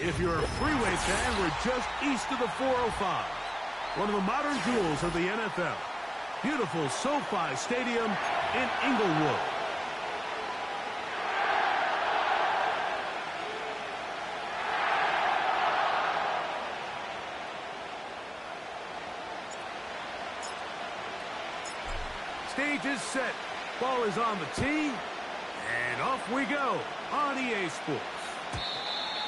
If you're a freeway fan, we're just east of the 405. One of the modern jewels of the NFL. Beautiful SoFi Stadium in Inglewood. Stage is set. Ball is on the tee. And off we go on EA Sports.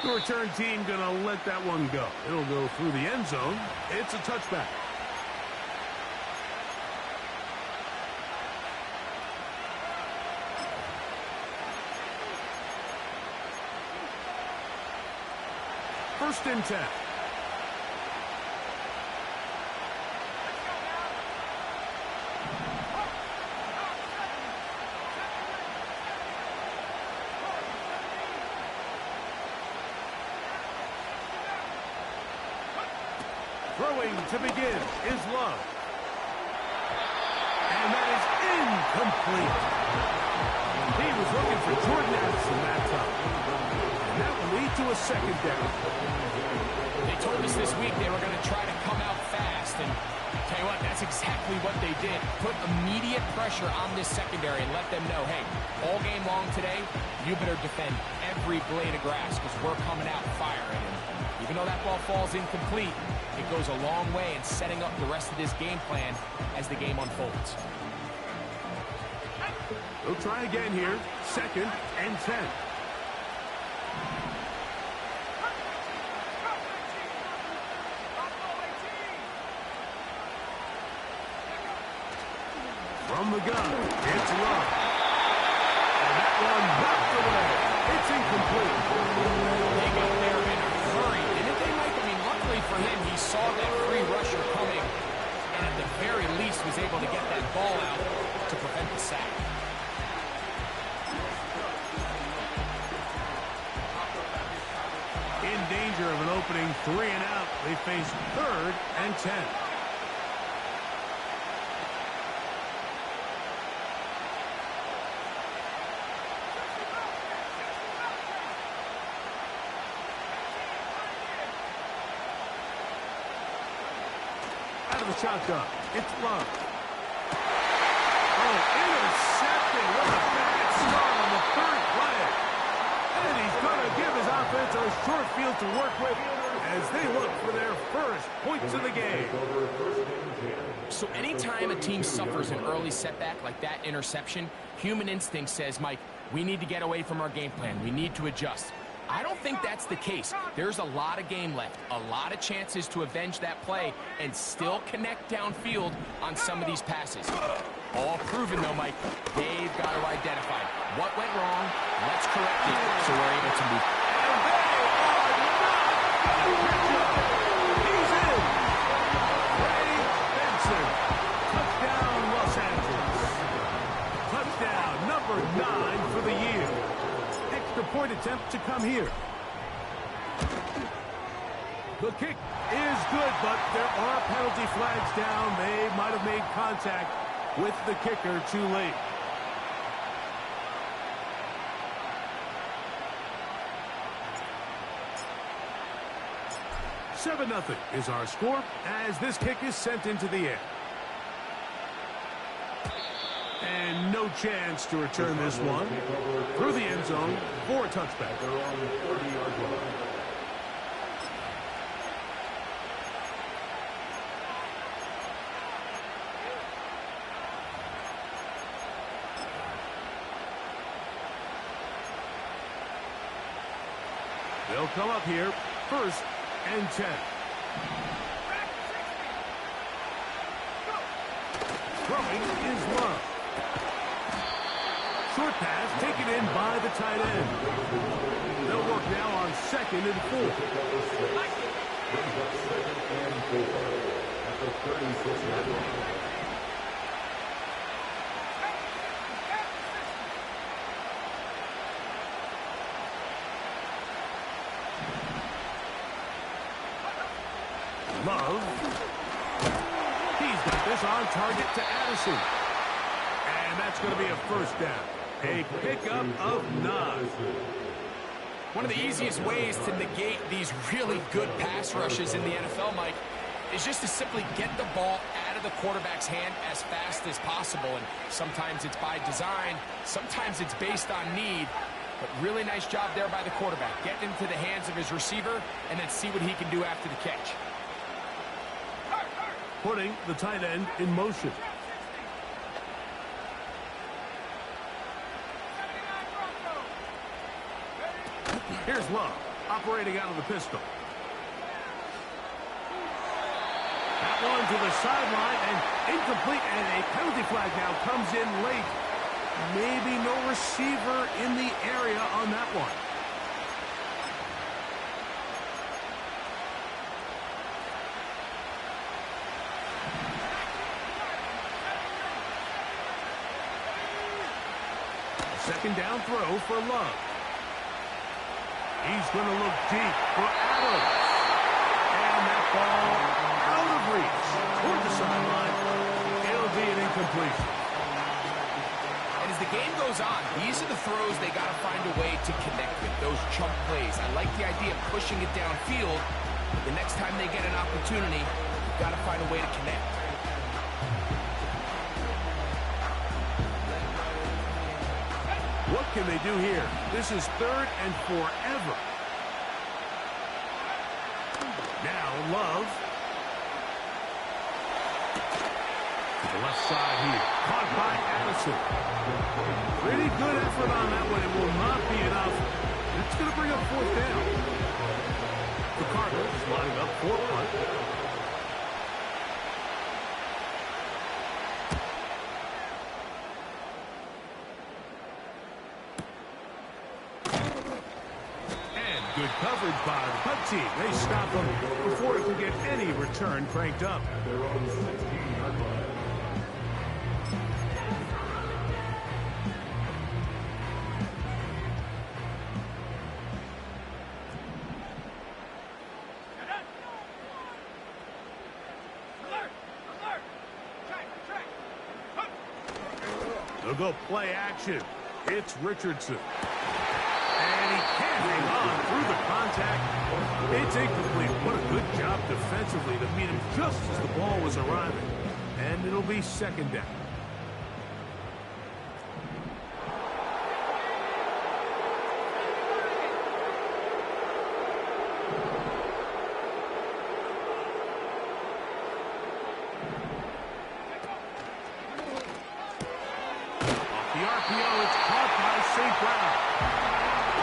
The return team going to let that one go. It'll go through the end zone. It's a touchback. First and 10. Throwing to begin is Love. And that is incomplete. He was looking for Jordan Addison that time. And that will lead to a second down. They told us this week they were going to try to come out fast. And tell you what, that's exactly what they did. Put immediate pressure on this secondary and let them know, hey, all game long today, you better defend every blade of grass because we're coming out firing. And even though that ball falls incomplete, it goes a long way in setting up the rest of this game plan as the game unfolds. We'll try again here. Second and 10. From the gun, it's Love. And that one knocked away. It's incomplete. They got there in a hurry, didn't they, Mike? I mean, luckily for him, he saw that free rusher coming, and at the very least was able to get that ball out to prevent the sack. In danger of an opening 3 and out, they face third and 10. Out of the shotgun, it's Love. Oh, intercepted. What a bad start on the third play. And he's going to give his offense a short field to work with as they look for their first points of the game. So anytime a team suffers an early setback like that interception, human instinct says, Mike, we need to get away from our game plan. We need to adjust. I don't think that's the case. There's a lot of game left, a lot of chances to avenge that play and still connect downfield on some of these passes. All proven, though, Mike. They've got to identify what went wrong, let's correct it so we're able to move. He's in. Ray Benson. Touchdown, Los Angeles. Touchdown number 9 for the year. Extra point attempt to come here. The kick is good, but there are penalty flags down. They might have made contact with the kicker too late. Seven 0 is our score as this kick is sent into the air. And no chance to return this one through the end zone for a touchback. They'll come up here, first and 10. Throwing is Love. Short pass taken in by the tight end. They'll work now on second and 4. Love. He's got this on target to Addison. And that's going to be a first down. A pickup of 9. One of the easiest ways to negate these really good pass rushes in the NFL, Mike, is just to simply get the ball out of the quarterback's hand as fast as possible. And sometimes it's by design, sometimes it's based on need. But really nice job there by the quarterback. Get into the hands of his receiver and then see what he can do after the catch. Putting the tight end in motion. Here's Love, operating out of the pistol. That one to the sideline and incomplete, and a penalty flag now comes in late. Maybe no receiver in the area on that one. Second down throw for Love. He's going to look deep for Adams. And that ball out of reach toward the sideline. It'll be an incompletion. And as the game goes on, these are the throws they got to find a way to connect with, those chunk plays. I like the idea of pushing it downfield. The next time they get an opportunity, you've got to find a way to connect. What can they do here? This is 3rd and forever. Now Love. To the left side here. Caught by Addison. Pretty good effort on that one. It will not be enough. It's going to bring up 4th down. The Cardinals lining up for punt. Good coverage by the punt team. They stop him before it can get any return cranked up. They'll go play action. It's Richardson. And he can't hang on through the contact. It's incomplete. What a good job defensively to meet him just as the ball was arriving. And it'll be 2nd down. Off the RPO, it's caught by St. Brown.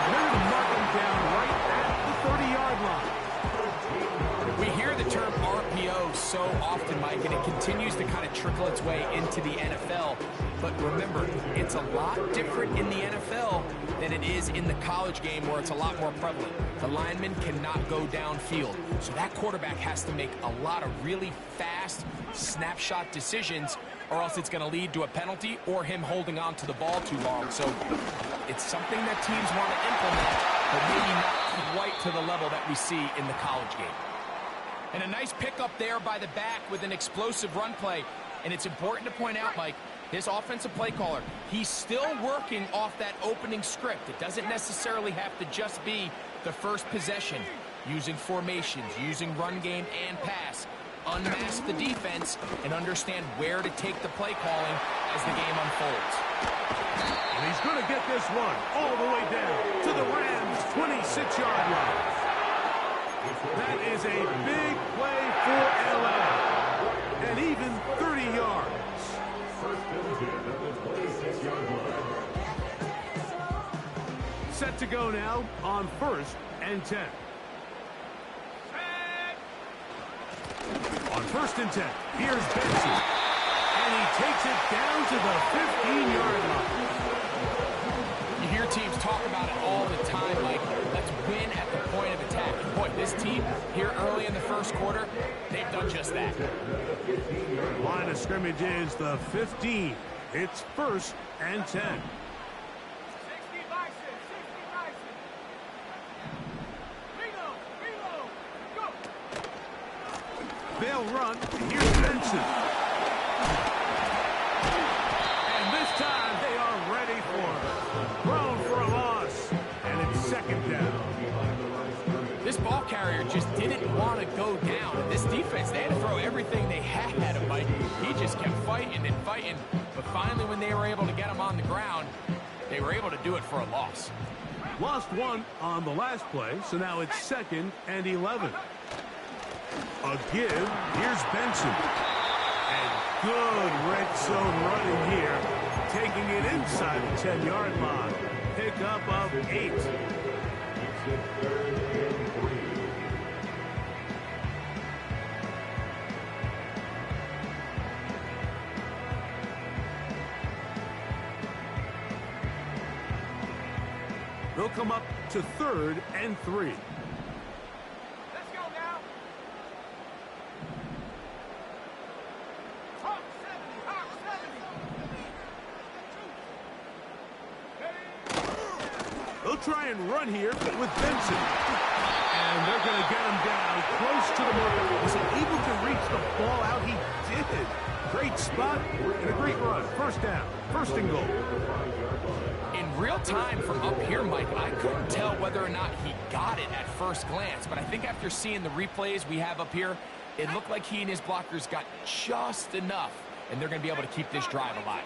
They're going to mark him down right at the 30-yard line. We hear the term RPO so often, Mike, and it continues to kind of trickle its way into the NFL. But remember, it's a lot different in the NFL than it is in the college game where it's a lot more prevalent. The lineman cannot go downfield. So that quarterback has to make a lot of really fast snapshot decisions, or else it's going to lead to a penalty or him holding on to the ball too long. So it's something that teams want to implement, but maybe not quite to the level that we see in the college game. And a nice pickup there by the back with an explosive run play. And it's important to point out, Mike, this offensive play caller, he's still working off that opening script. It doesn't necessarily have to just be the first possession. Using formations, using run game and pass. Unmask the defense and understand where to take the play calling as the game unfolds. And he's going to get this one all the way down to the Rams' 26-yard line. That is a big play for LA. And even 30 yards. Set to go now on 1st and 10. On 1st and 10, here's Benson. And he takes it down to the 15-yard line. You hear teams talk about it all the time, Mike. Let's win at the point of attack. Boy, this team here early in the first quarter, they've done just that. Line of scrimmage is the 15. It's 1st and 10. They'll run. Here's Benson. And this time they are ready for it. Thrown for a loss. And it's second down. This ball carrier just didn't want to go down. And this defense, they had to throw everything they had at him, Mike. He just kept fighting and fighting. But finally, when they were able to get him on the ground, they were able to do it for a loss. Lost one on the last play, so now it's 2nd and 11. A give. Here's Benson. And good red zone running here. Taking it inside the 10-yard line. Pickup of 8. They'll come up to 3rd and 3. Let's go now. Hawk 70, Hawk 70. They'll try and run here with Benson. And they're going to get him down close to the marker. Was he able to reach the ball out? He did. Great spot and a great run. First down. 1st and goal. In real time from up here, Mike, I couldn't tell whether or not he got it at first glance. But I think after seeing the replays we have up here, it looked like he and his blockers got just enough. And they're going to be able to keep this drive alive.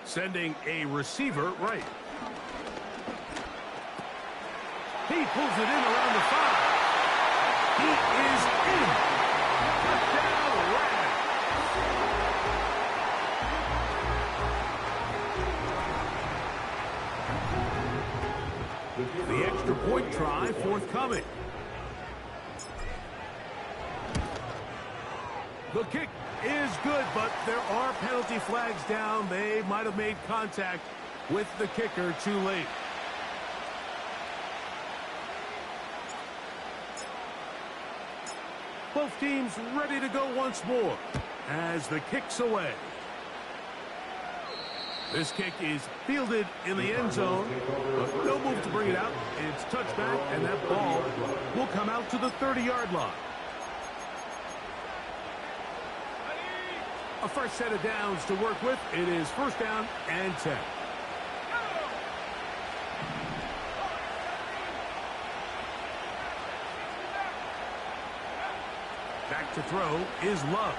Sending a receiver right. He pulls it in around the 5. He is in. Touchdown, Rams. The extra point try forthcoming. The kick is good, but there are penalty flags down. They might have made contact with the kicker too late. Both teams ready to go once more as the kick's away. This kick is fielded in the end zone, but no move to bring it out. It's touchback, and that ball will come out to the 30-yard line. A fresh set of downs to work with. It is 1st down and 10. Back to throw is Love.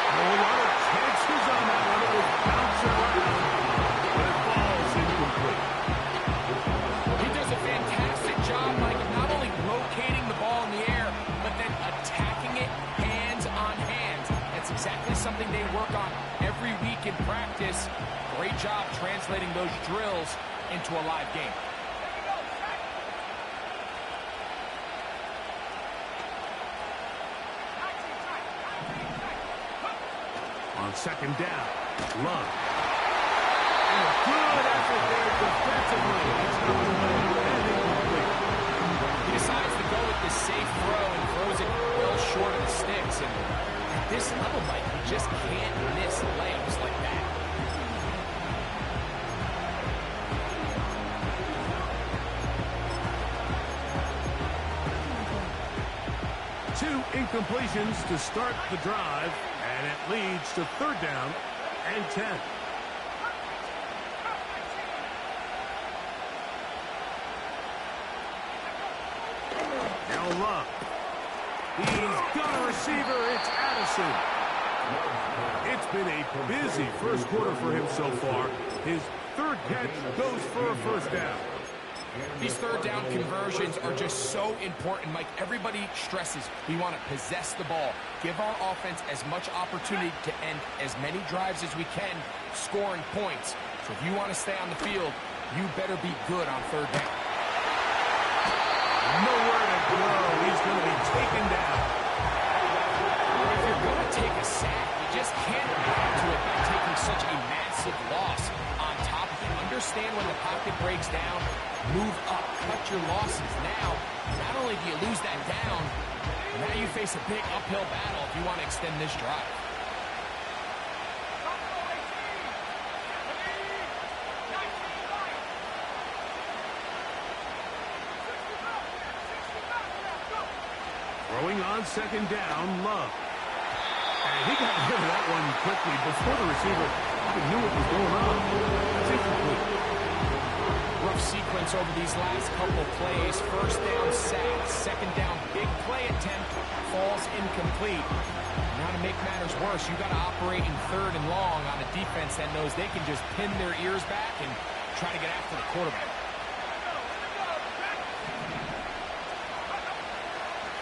A lot of chances on that one. It was bouncing around, but it falls incomplete. He does a fantastic job, Mike, of not only rotating the ball in the air, but then attacking it hands on hands. That's exactly something they work on every week in practice. Great job translating those drills into a live game. On 2nd down, Love. And a good effort there defensively. It's not going to end incomplete. He decides to go with the safe throw and throws it well short of the sticks. And at this level, Mike, you just can't miss layups like that. Two incompletions to start the drive, and it leads to 3rd down and 10. Now Love. He's got a receiver. It's Addison. It's been a busy first quarter for him so far. His 3rd catch goes for a 1st down. These 3rd down conversions are just so important, Mike. Everybody stresses we want to possess the ball, give our offense as much opportunity to end as many drives as we can, scoring points. So if you want to stay on the field, you better be good on 3rd down. Nowhere to go. He's going to be taken down. If you're going to take a sack, you just can't add to it by taking such a massive loss. On top of it, understand when the pocket breaks down, move up, cut your losses. Now, not only do you lose that down, now you face a big uphill battle if you want to extend this drive. Throwing on second down, Love. And he got rid of that one quickly before the receiver even knew what was going on. That's incomplete. Rough sequence over these last couple plays. First down sack, second down big play attempt, falls incomplete. Now to make matters worse, you got to operate in third and long on a defense that knows they can just pin their ears back and try to get after the quarterback.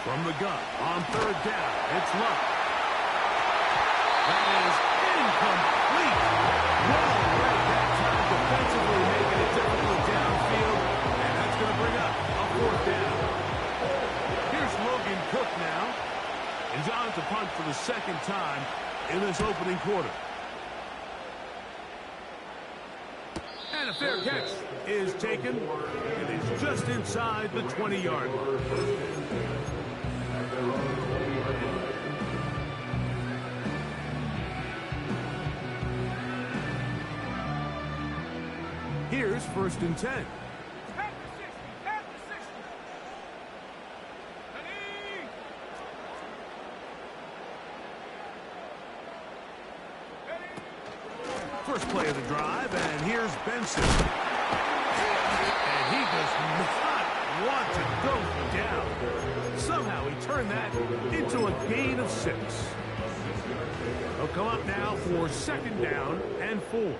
From the gun, on third down, it's Love. That is incomplete. Well read that time defensively, making it difficult downfield, and that's going to bring up a fourth down. Here's Logan Cook now. He's on to punt for the second time in this opening quarter. And a fair catch is taken. It is just inside the 20-yard line. Here's first and 10. First play of the drive, and here's Benson. And he does not want to go down. Somehow he turned that into a gain of 6. He'll come up now for second down and 4.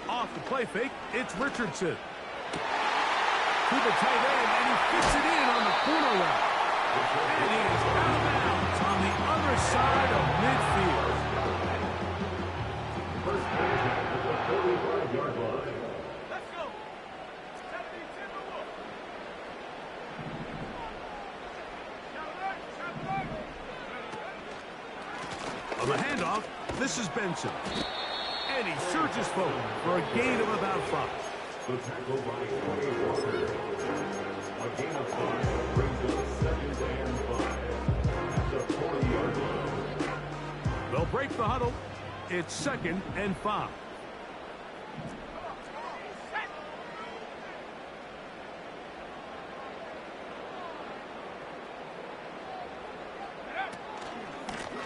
Off the play fake, it's Richardson. To the tight end, and he fits it in on the corner route. And he is out of bounds on the other side of midfield. Let's go. On the handoff, this is Benson. And he surges forward for a gain of about 5. The tackle by Tony Walker. A gain of 5 brings up second and 5 at the 40-yard line. They'll break the huddle. It's second and 5.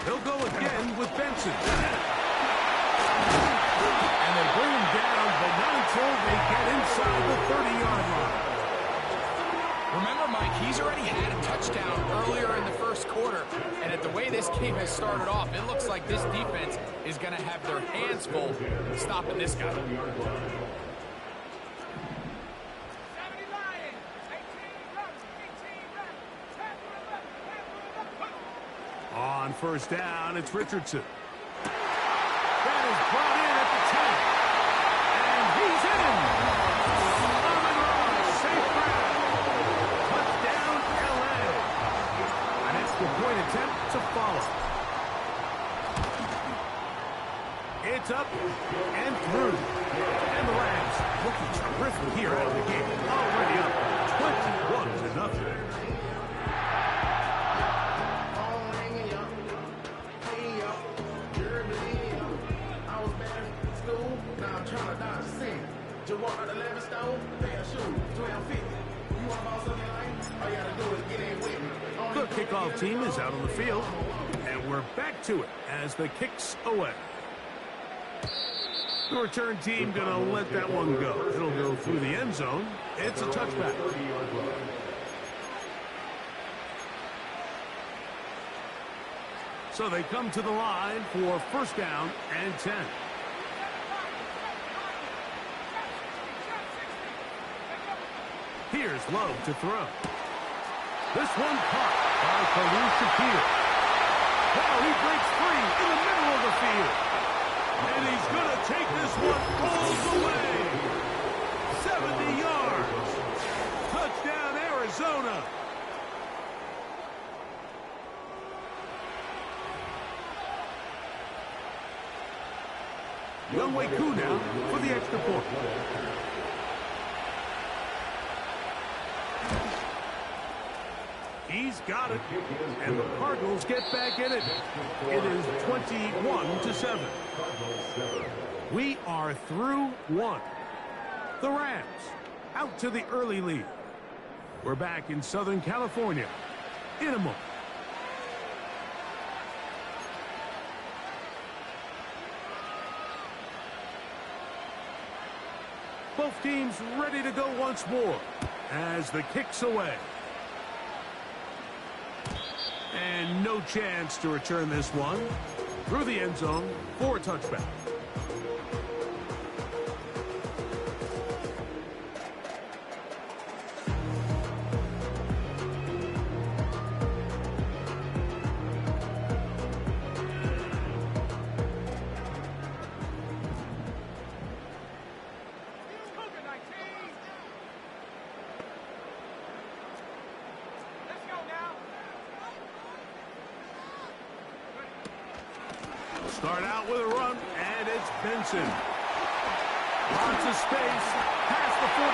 They'll go again with Benson. And they bring him down, but not until they get inside the 30-yard line. Remember, Mike, he's already had a touchdown earlier in the first quarter, and at the way this game has started off, it looks like this defense is going to have their hands full stopping this guy. On first down, it's Richardson. That is brought in at the 10. And he's in. On the ground, safe ground. Touchdown, L.A. An extra point attempt to follow. It's up and through. And the Rams looking terrific here out of the game. Already up 21-0. The kickoff team is out on the field, and we're back to it as the kick's away. The return team going to let that one go. It'll go through the end zone. It's a touchback. So they come to the line for first down and 10. Here's Love to throw. This one caught by Khalil Shakir. Well, he breaks free in the middle of the field. And he's going to take this one all the way. 70 yards. Touchdown, Arizona. Younghoe Koo now for the extra point. He's got it, and the Cardinals get back in it. It is 21-7. We are through one. The Rams out to the early lead. We're back in Southern California in a moment. Both teams ready to go once more as the kick's away. And no chance to return this one through the end zone for a touchback. Start out with a run, and it's Benson. Lots of space, past the 45.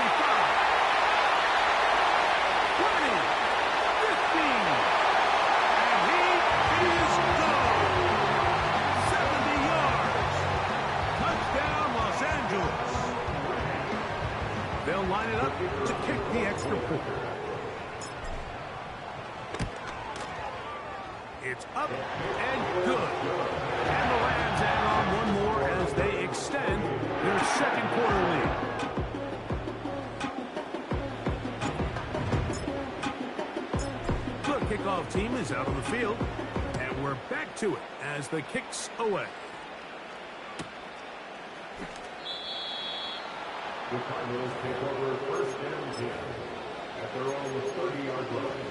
20, 15, and he is gone. 70 yards. Touchdown, Los Angeles. They'll line it up to kick the extra point. It's up and good. And the Rams add on one more as they extend their second quarter lead. The kickoff team is out on the field, and we're back to it as the kick's away. The Cardinals take over first and 10 at their own 30-yard line.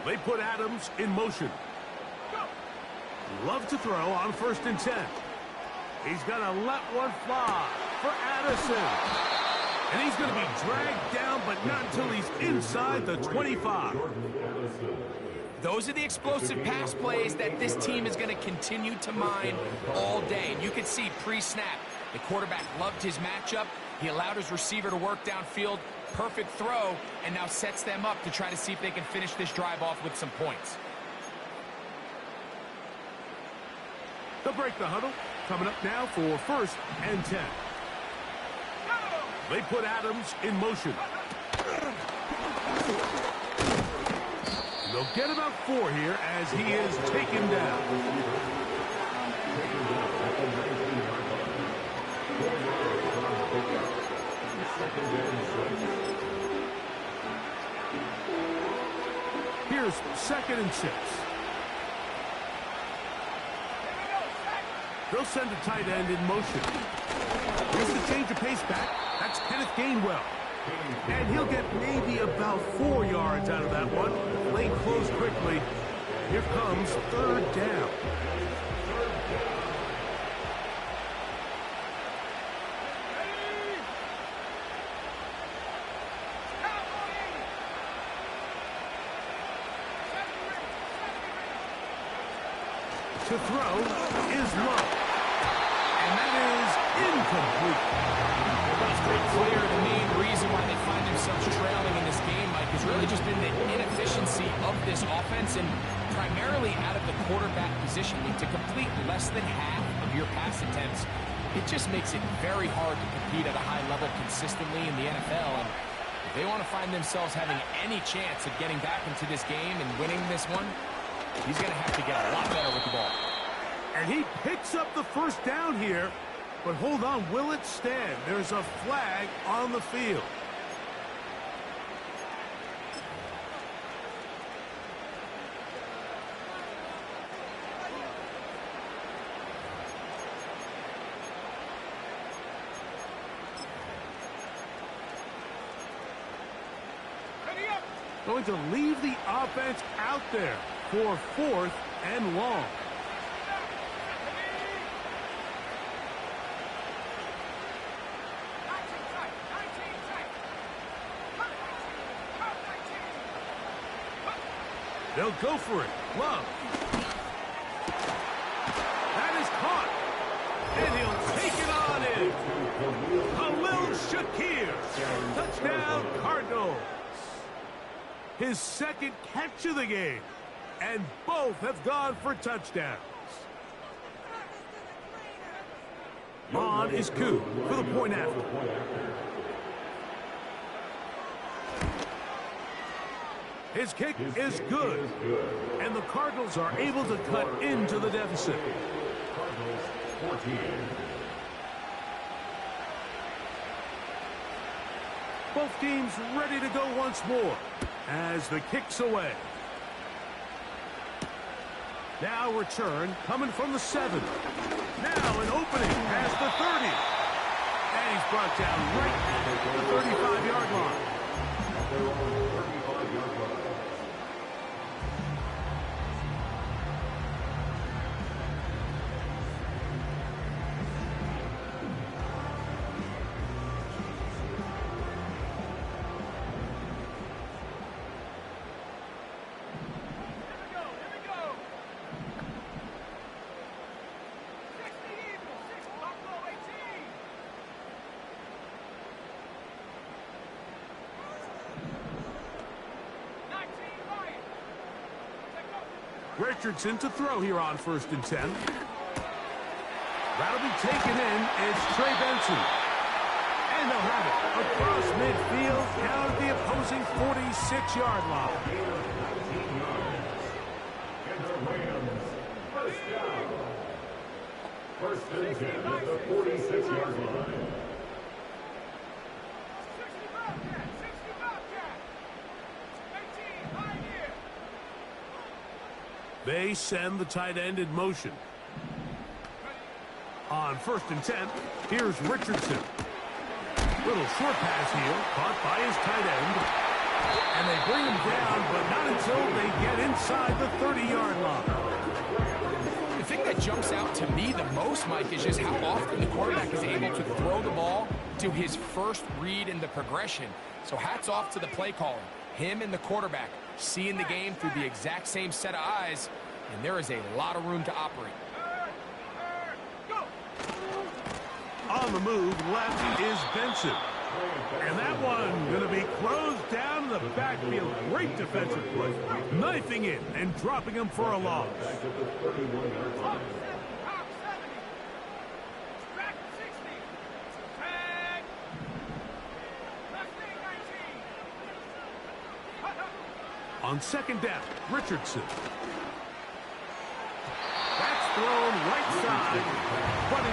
They put Adams in motion. Love to throw on first and 10. He's going to let one fly for Addison. And he's going to be dragged down, but not until he's inside the 25. Those are the explosive pass plays that this team is going to continue to mine all day. And you can see pre-snap, the quarterback loved his matchup. He allowed his receiver to work downfield. Perfect throw, and now sets them up to try to see if they can finish this drive off with some points. They'll break the huddle. Coming up now for first and 10. They put Adams in motion. They'll get about 4 here as he is taken down. Here's second and 6. They'll send a tight end in motion. Here's the change of pace back. That's Kenneth Gainwell. And he'll get maybe about 4 yards out of that one. Lane closed quickly. Here comes third down. To throw is low. And that is incomplete. Well, it's pretty clear the main reason why they find themselves trailing in this game, Mike, has really just been the inefficiency of this offense and primarily out of the quarterback position. To complete less than half of your pass attempts, it just makes it very hard to compete at a high level consistently in the NFL. And if they want to find themselves having any chance of getting back into this game and winning this one, he's going to have to get a lot better with the ball. And he picks up the first down here. But hold on, will it stand? There's a flag on the field. Going to leave the offense out there for fourth and long. They'll go for it. Love. That is caught. in. Khalil Shakir. Touchdown, Cardinals. His second catch of the game. And both have gone for touchdowns. On is Koo for the point after. His kick is good. And the Cardinals are able to cut into the deficit. Cardinals 14. Both teams ready to go once more as the kick's away. Now return coming from the 7. Now an opening past the 30. And he's brought down right at the 35-yard line. They're on the 35-yard line. Richardson to throw here on 1st and 10. That'll be taken in. It's Trey Benson. And they'll have it across midfield down at the opposing 46-yard line. And the Rams, first down. 1st and 10 at the 46-yard line. They send the tight end in motion. On 1st and 10, here's Richardson. Little short pass here, caught by his tight end. And they bring him down, but not until they get inside the 30-yard line. The thing that jumps out to me the most, Mike, is just how often the quarterback is able to throw the ball to his first read in the progression. So hats off to the play caller. Him and the quarterback seeing the game through the exact same set of eyes, and there is a lot of room to operate. On the move, left is Benson. And that one going to be closed down in the backfield. Great defensive play. Knifing in and dropping him for a loss. On 2nd down, Richardson. That's thrown right side. Running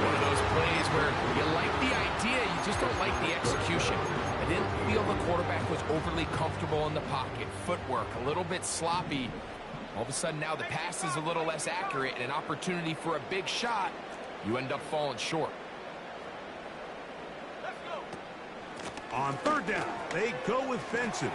One of those plays where you like the idea, you just don't like the execution. I didn't feel the quarterback was overly comfortable in the pocket. Footwork a little bit sloppy. All of a sudden now the pass is a little less accurate and an opportunity for a big shot. You end up falling short. On 3rd down, they go with Benson.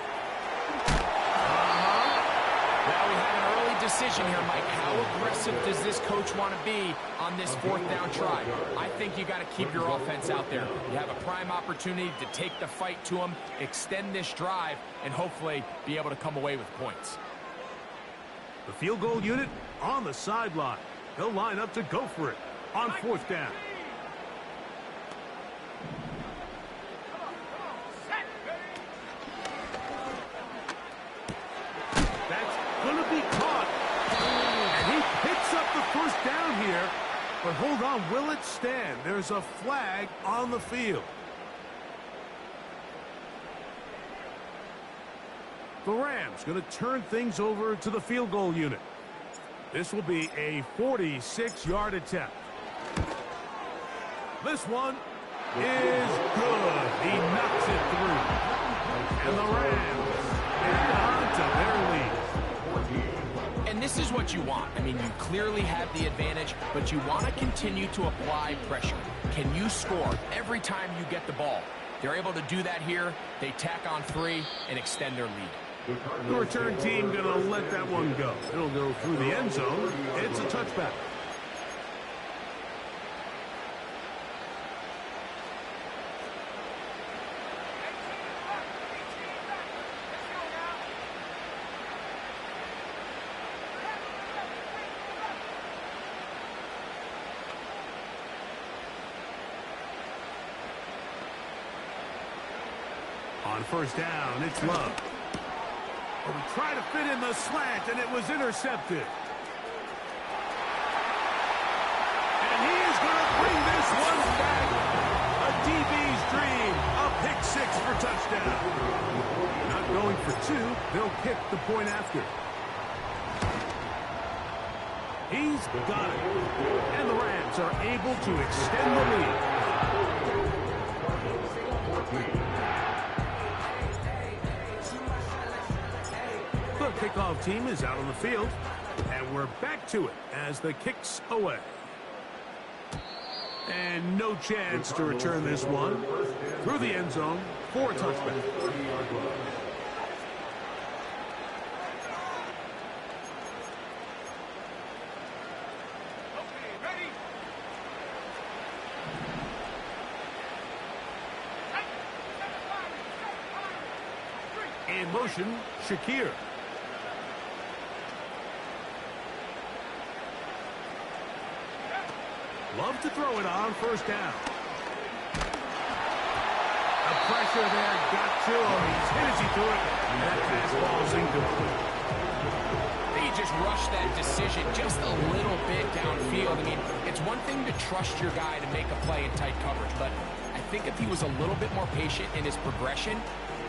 Now we have an early decision here, Mike. How aggressive does this coach want to be on this 4th down try? I think you got to keep your offense out there. You have a prime opportunity to take the fight to them, extend this drive, and hopefully be able to come away with points. The field goal unit on the sideline. They'll line up to go for it on 4th down. First down here, but hold on, will it stand? There's a flag on the field. The Rams going to turn things over to the field goal unit. This will be a 46-yard attempt. This one is good. He knocks it through. And the Rams add on to their lead. And this is what you want. I mean, you clearly have the advantage, but you want to continue to apply pressure. Can you score every time you get the ball? They're able to do that here. They tack on 3 and extend their lead. The return team going to let that one go. It'll go through the end zone. It's a touchback. On first down, it's Love. Oh, we try to fit in the slant, and it was intercepted. And he is going to bring this one back. A DB's dream. A pick six for touchdown. Not going for two. They'll kick the point after. He's got it. And the Rams are able to extend the lead. The kickoff team is out on the field. And we're back to it as the kick's away. And no chance to return this one. Through the end zone for a touchback. In motion, Shakir. Love to throw it on first down. The pressure there got to him. He's hit as he threw it. And that pass ball's incomplete. He just rushed that decision just a little bit downfield. I mean, it's one thing to trust your guy to make a play in tight coverage, but I think if he was a little bit more patient in his progression,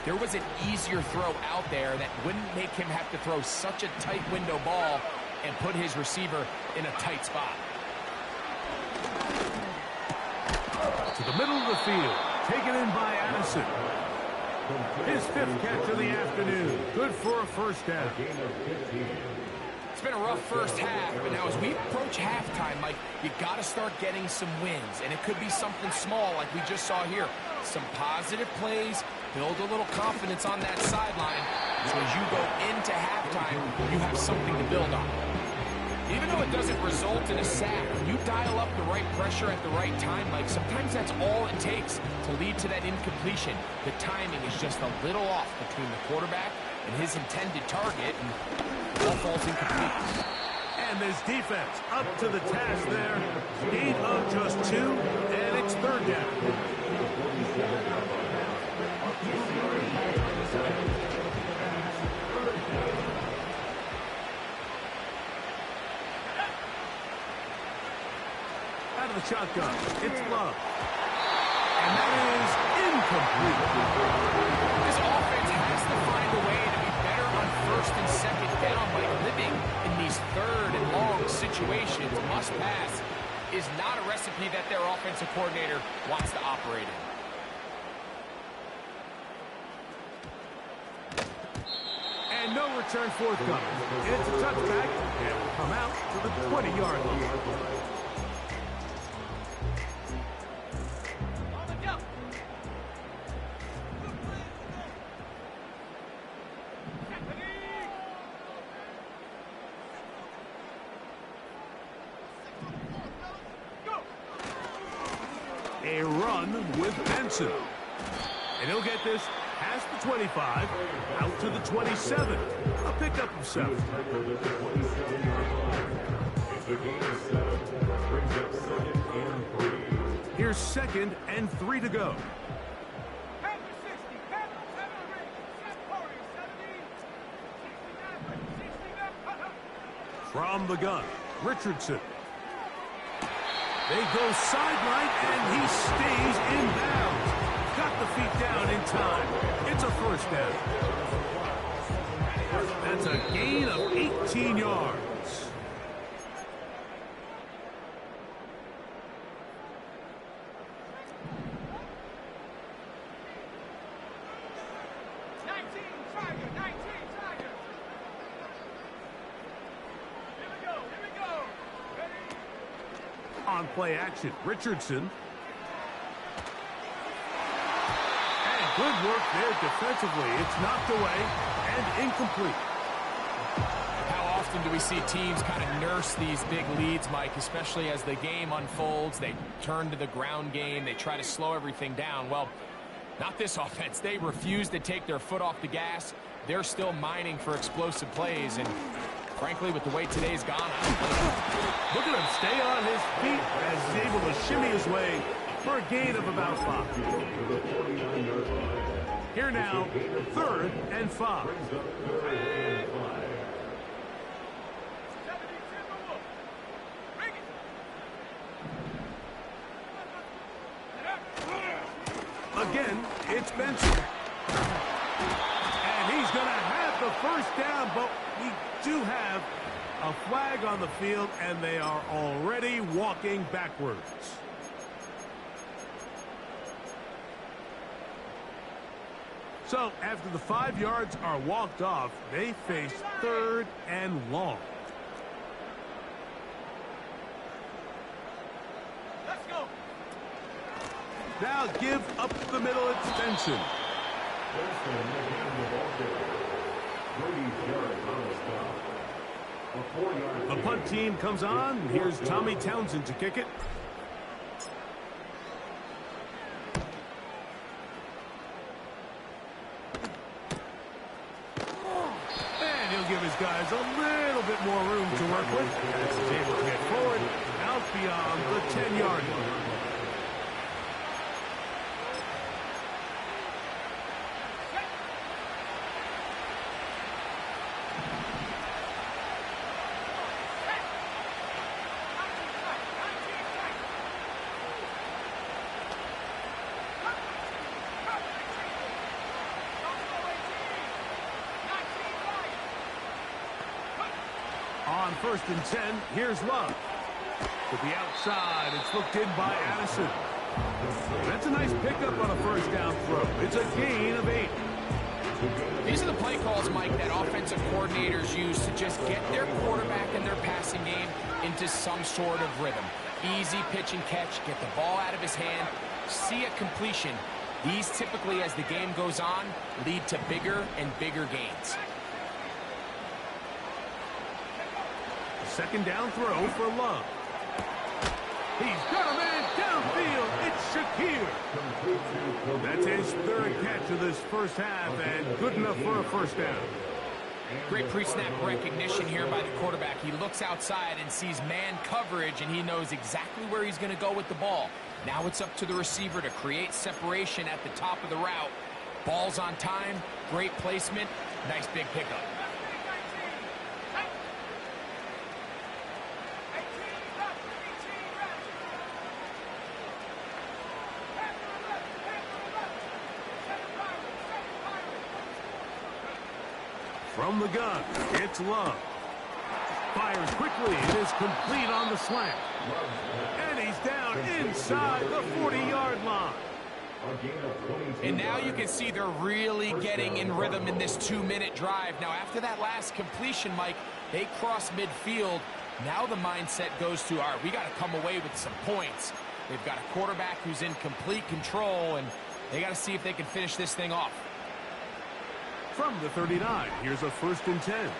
there was an easier throw out there that wouldn't make him have to throw such a tight window ball and put his receiver in a tight spot. To the middle of the field, taken in by Addison. His fifth catch of the afternoon. Good for a first down. It's been a rough first half, but now as we approach halftime, Mike, you got to start getting some wins, and it could be something small like we just saw here. Some positive plays, build a little confidence on that sideline, so as you go into halftime, you have something to build on. Even though it doesn't result in a sack, when you dial up the right pressure at the right time, Mike, sometimes that's all it takes to lead to that incompletion. The timing is just a little off between the quarterback and his intended target, and the ball falls incomplete. And this defense up to the task there. Gain of just 2, and it's third down. Out of the shotgun, it's Love. And that is incomplete. This offense has to find a way to be better on first and second down by living in these third and long situations. Must pass is not a recipe that their offensive coordinator wants to operate in. And no return forthcoming. It's a touchback, and will come out to the 20-yard line. A run with Benson. And he'll get this past the 25, out to the 27. A pickup of 7. Here's 2nd and 3 to go. From the gun, Richardson. They go sideline, and he stays in bounds. Got the feet down in time. It's a first down. That's a gain of 18 yards. On play action, Richardson. And good work there defensively. It's knocked away and incomplete. How often do we see teams kind of nurse these big leads, Mike, especially as the game unfolds? They turn to the ground game. They try to slow everything down. Well, not this offense. They refuse to take their foot off the gas. They're still mining for explosive plays, and frankly, with the way today's gone, look at him stay on his feet as he's able to shimmy his way for a gain of about 5. Here now, 3rd and 5. Brings up 3rd and 5. Again, it's Benson. And he's going to have the first down, but we do have a flag on the field, and they are already walking backwards. So, after the 5 yards are walked off, they face 3rd and long. Let's go. Now give up the middle, it's Benson. Benson making the ball carrier. 30 yards on the stop. A 4-yard The punt team comes on. Here's Tommy Townsend to kick it. And he'll give his guys a little bit more room to work with. As he's able to get forward, out beyond the 10-yard line. On 1st and 10, here's Love. To the outside, it's looked in by Addison. That's a nice pickup on a first down throw. It's a gain of 8. These are the play calls, Mike, that offensive coordinators use to just get their quarterback and their passing game into some sort of rhythm. Easy pitch and catch, get the ball out of his hand, see a completion. These typically, as the game goes on, lead to bigger and bigger gains. Second down throw for Love. He's got a man downfield. It's Shakir. That's his 3rd catch of this first half, and good enough for a first down. Great pre-snap recognition here by the quarterback. He looks outside and sees man coverage, and he knows exactly where he's going to go with the ball. Now it's up to the receiver to create separation at the top of the route. Ball's on time, great placement, nice big pickup. From the gun, it's Love. Fires quickly. It is complete on the slant. And he's down inside the 40-yard line. And now you can see they're really getting in rhythm in this 2-minute drive. Now, after that last completion, Mike, they cross midfield. Now the mindset goes to, all right, we got to come away with some points. They've got a quarterback who's in complete control, and they got to see if they can finish this thing off. From the 39, here's a 1st and 10.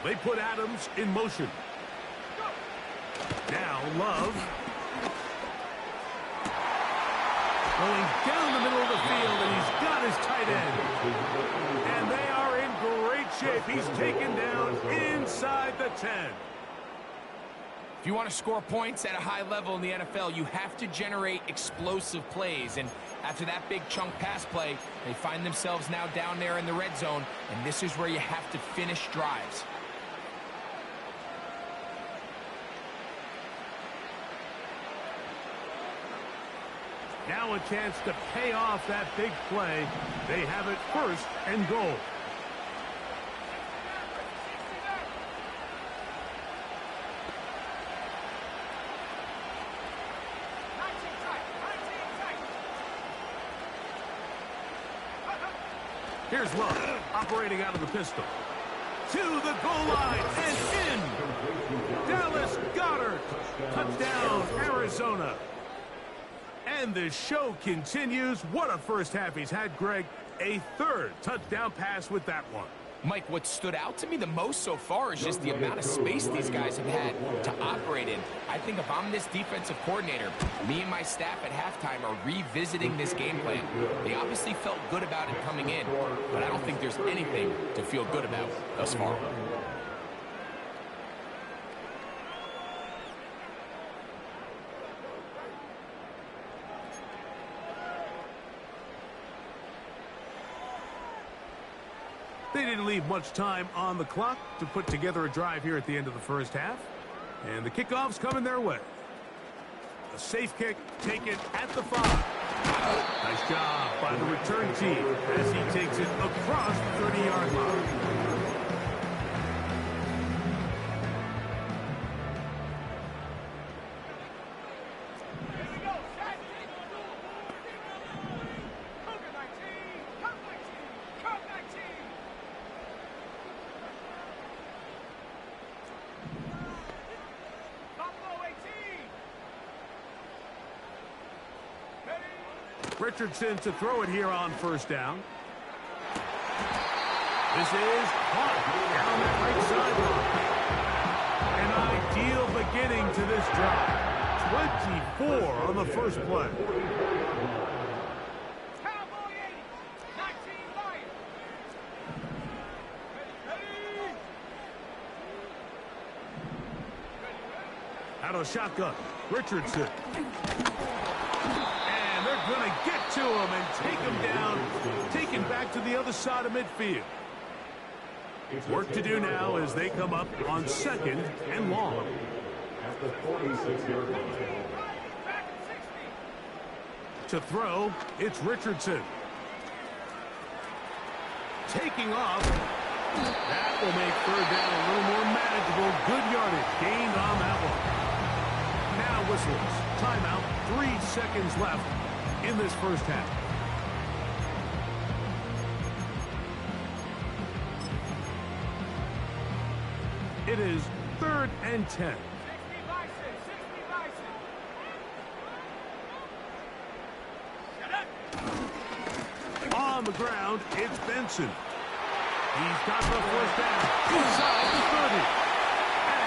They put Adams in motion. Now Love. Going down the middle of the field, and he's got his tight end. And they are in great shape. He's taken down inside the 10. If you want to score points at a high level in the NFL, you have to generate explosive plays. And after that big chunk pass play, they find themselves now down there in the red zone, and this is where you have to finish drives. Now a chance to pay off that big play. They have it 1st and goal. Here's Love, operating out of the pistol. To the goal line and in. Dallas Goedert. Touchdown, Arizona. And the show continues. What a first half he's had, Greg. A 3rd touchdown pass with that one. Mike, what stood out to me the most so far is just the amount of space these guys have had to operate in. I think if I'm this defensive coordinator, me and my staff at halftime are revisiting this game plan. They obviously felt good about it coming in, but I don't think there's anything to feel good about thus far. didn't leave much time on the clock to put together a drive here at the end of the first half. And the kickoff's coming their way. A safe kick taken at the 5. Nice job by the return team as he takes it across the 30-yard line. Richardson to throw it here on first down. This is caught down that right sideline. An ideal beginning to this drive. 24 on the first play. Cowboy 80, 19 Lions. Out of the shotgun, Richardson. Going to get to him and take him down, taken back to the other side of midfield. Work to do now as they come up on second and long. At the 46-yard line. To throw, it's Richardson. Taking off. That will make third down a little more manageable. Good yardage gained on that one. Now whistles. Timeout. 3 seconds left in this first half. It is 3rd and 10. 60 Bison, 60 Bison. Shut up. On the ground, it's Benson. He's got the first down inside the 30.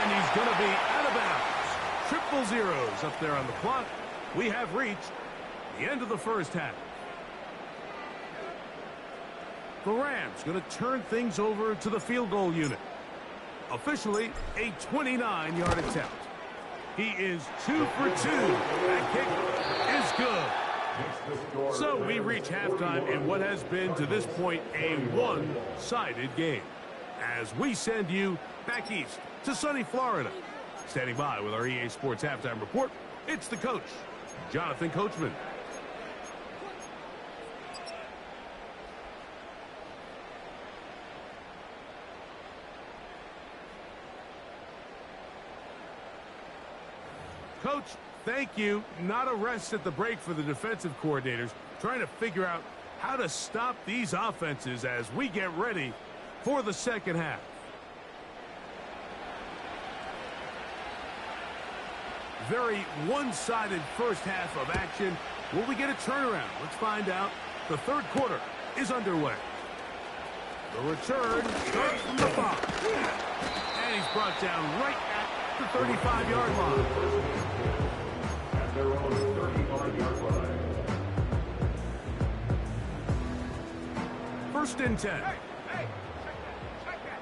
And he's going to be out of bounds. Triple zeros up there on the clock. We have reached the end of the first half. The Rams going to turn things over to the field goal unit. Officially a 29-yard attempt. He is 2 for 2. That kick is good. So we reach halftime in what has been to this point a one-sided game. As we send you back east to sunny Florida. Standing by with our EA Sports Halftime Report, it's the coach, Jonathan Coachman. Coach, thank you. Not a rest at the break for the defensive coordinators, trying to figure out how to stop these offenses as we get ready for the second half. Very one-sided first half of action. Will we get a turnaround? Let's find out. The third quarter is underway. The return starts from the 5. And he's brought down right at the 35-yard line. At their own 35-yard line. 1st and 10. Hey, check that.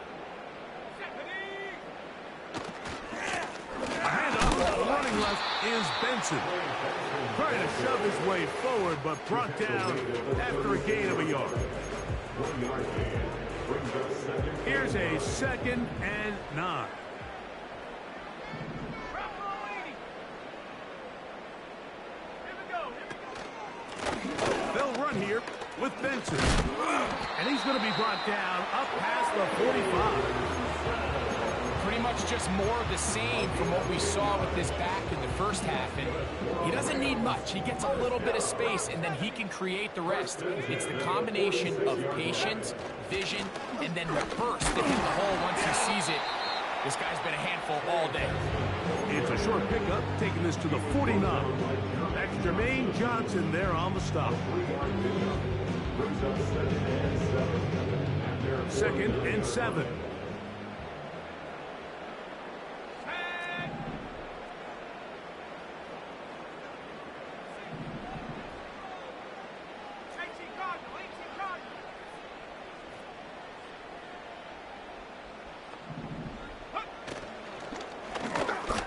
A handoff. Running left is Benson. Trying to shove his way forward, but brought down after a gain of a yard. 1 yard gain. Brings up second. Here's a 2nd and 9. They'll run here with Benson. And he's going to be brought down up past the 45. Pretty much just more of the same from what we saw with this back in the first half. And he doesn't need much. He gets a little bit of space, and then he can create the rest. It's the combination of patience, vision, and then the burst to hit the hole once he sees it. This guy's been a handful all day. It's a short pickup, taking this to the 49. That's Jermaine Johnson there on the stop. Brings up 2nd and 7.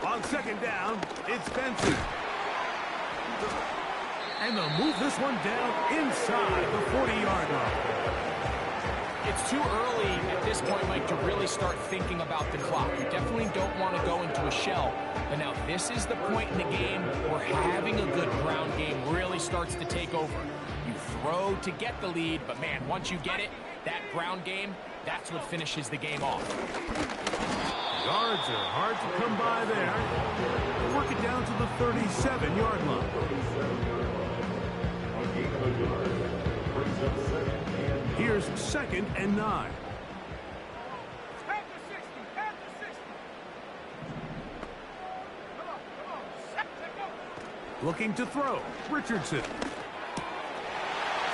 On 2nd down, it's Benson. And they'll move this one down inside the 40-yard line. It's too early at this point, Mike, to really start thinking about the clock. You definitely don't want to go into a shell. But now this is the point in the game where having a good ground game really starts to take over. You throw to get the lead, but man, once you get it, that ground game, that's what finishes the game off. Yards are hard to come by there. They work it down to the 37-yard line. Here's 2nd and 9. Head to 60, head to 60. Come on, set to go. Looking to throw. Richardson.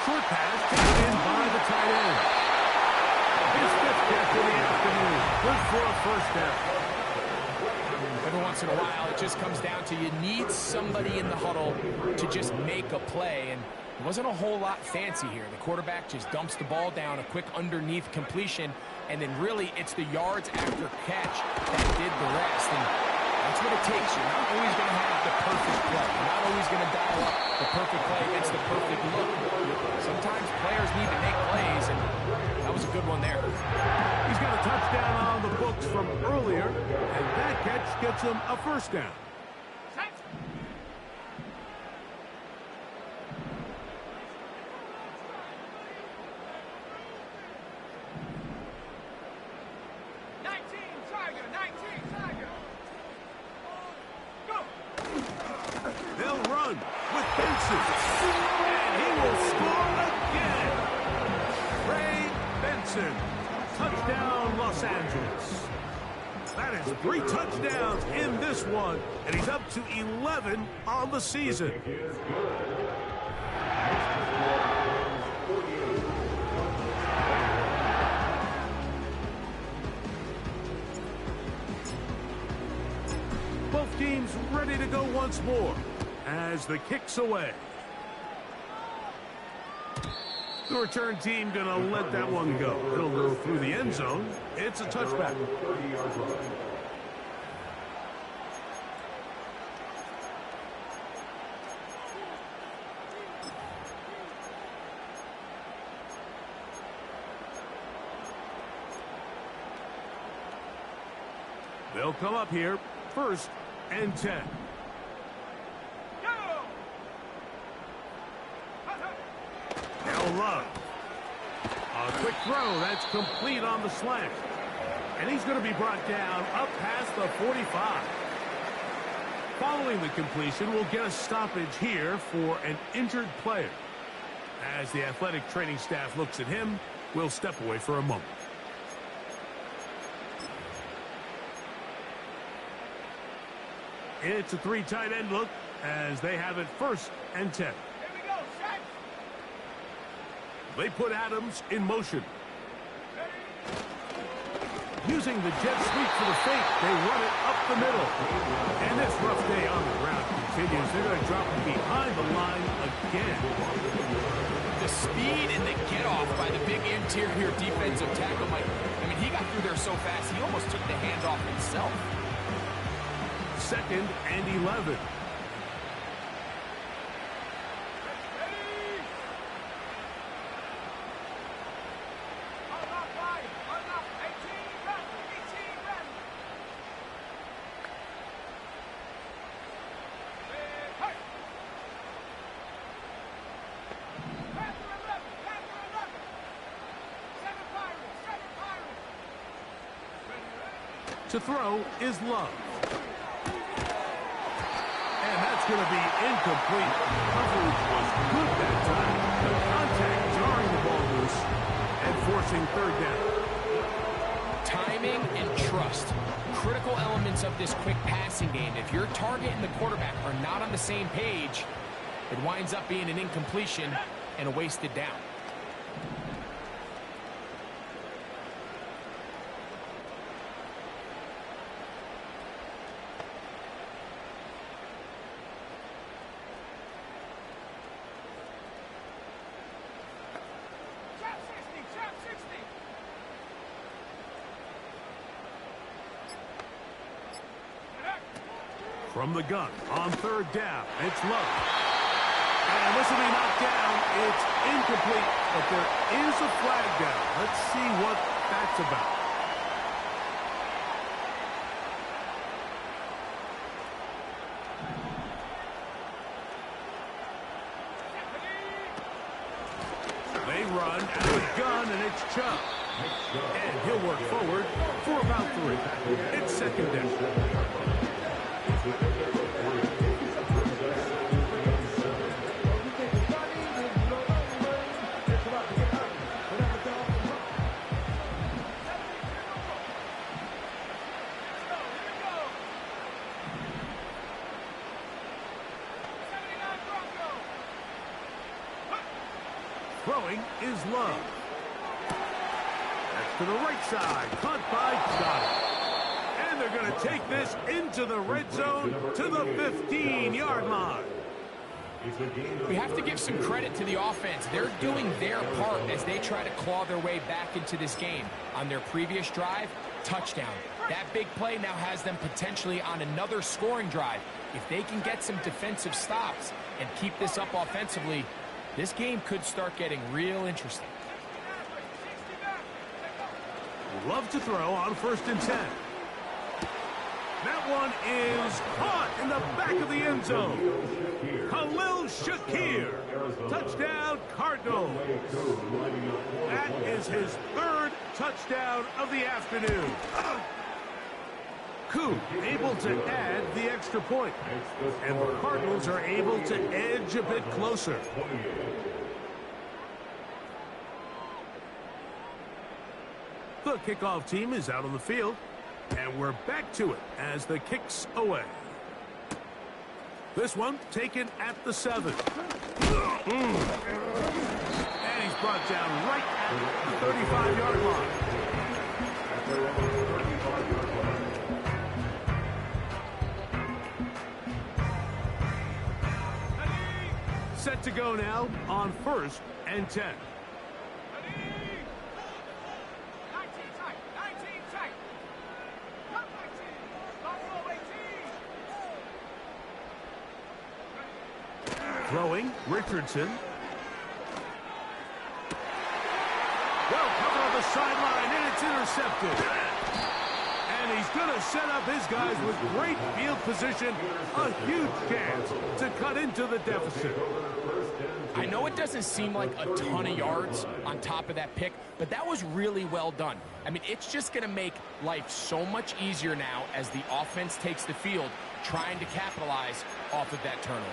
Short pass taken in by the tight end. His 5th catch of the afternoon. Good for a first down. Every once in a while, it just comes down to you need somebody in the huddle to just make a play, and it wasn't a whole lot fancy here. The quarterback just dumps the ball down, a quick underneath completion, and then really it's the yards after catch that did the rest. And that's what it takes. You're not always going to have the perfect play. You're not always going to dial up the perfect play against the perfect look. Sometimes players need to make plays, and that was a good one there. He's got a touchdown on the books from earlier, and that catch gets him a first down. Set. Tiger. Go. They'll run with Benson, and he will score again. Ray Benson, touchdown Los Angeles. That is 3 touchdowns in this one, and he's up to 11 on the season. Both teams ready to go once more as the kick's away. The return team going to let that one go. It'll go through the end zone. It's a touchback. They'll come up here, 1st and 10. Now Love. A quick throw. That's complete on the slant. And he's going to be brought down up past the 45. Following the completion, we'll get a stoppage here for an injured player. As the athletic training staff looks at him, we'll step away for a moment. It's a 3 tight end look as they have it 1st and 10. Here we go, set. They put Adams in motion. Using the jet sweep for the fake, they run it up the middle. And this rough day on the ground continues. They're going to drop him behind the line again. The speed and the get-off by the big interior defensive tackle, Mike. I mean, he got through there so fast, he almost took the handoff himself. 2nd and 11. To throw is Love. And that's going to be incomplete. Coverage was good that time. The contact jarring the ball loose and forcing 3rd down. Timing and trust. Critical elements of this quick passing game. If your target and the quarterback are not on the same page, it winds up being an incompletion and a wasted down. From the gun on 3rd down, it's Love. And And this will be knocked down. It's incomplete, but there is a flag down. Let's see what that's about. They run out of the gun, and it's Chubb. And he'll work forward for about 3. It's second down. Throwing is Love. That's to the right side. Caught by Goddard. And they're going to take this into the red zone to the 15-yard line. We have to give some credit to the offense. They're doing their part as they try to claw their way back into this game. On their previous drive, touchdown. That big play now has them potentially on another scoring drive. If they can get some defensive stops and keep this up offensively, this game could start getting real interesting. Love to throw on 1st and 10. That one is caught in the back of the end zone. Khalil Shakir. Touchdown, Cardinals. That is his 3rd touchdown of the afternoon. Koo able to add the extra point. And the Cardinals are able to edge a bit closer. The kickoff team is out on the field. And we're back to it as the kick's away. This one taken at the 7. And he's brought down right at the 35-yard line. Set to go now on 1st and 10. Throwing, Richardson. Well covered on the sideline, and it's intercepted. And he's going to set up his guys with great field position. A huge chance to cut into the deficit. I know it doesn't seem like a ton of yards on top of that pick, but that was really well done. I mean, it's just going to make life so much easier now as the offense takes the field, trying to capitalize off of that turnover.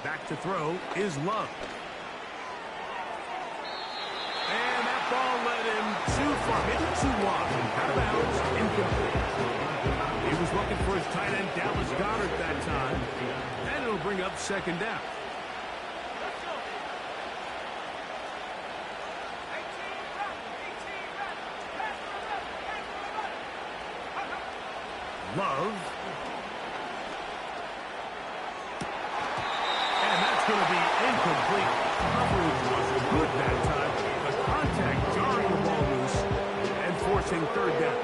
Back to throw is Love. And that ball led him too far, maybe too wide. Out of bounds, incomplete. He was looking for his tight end, Dallas Goddard, that time. And it'll bring up 2nd down. Love. Going to be incomplete. Coverage was good that time. The contact jarring the ball loose and forcing 3rd down.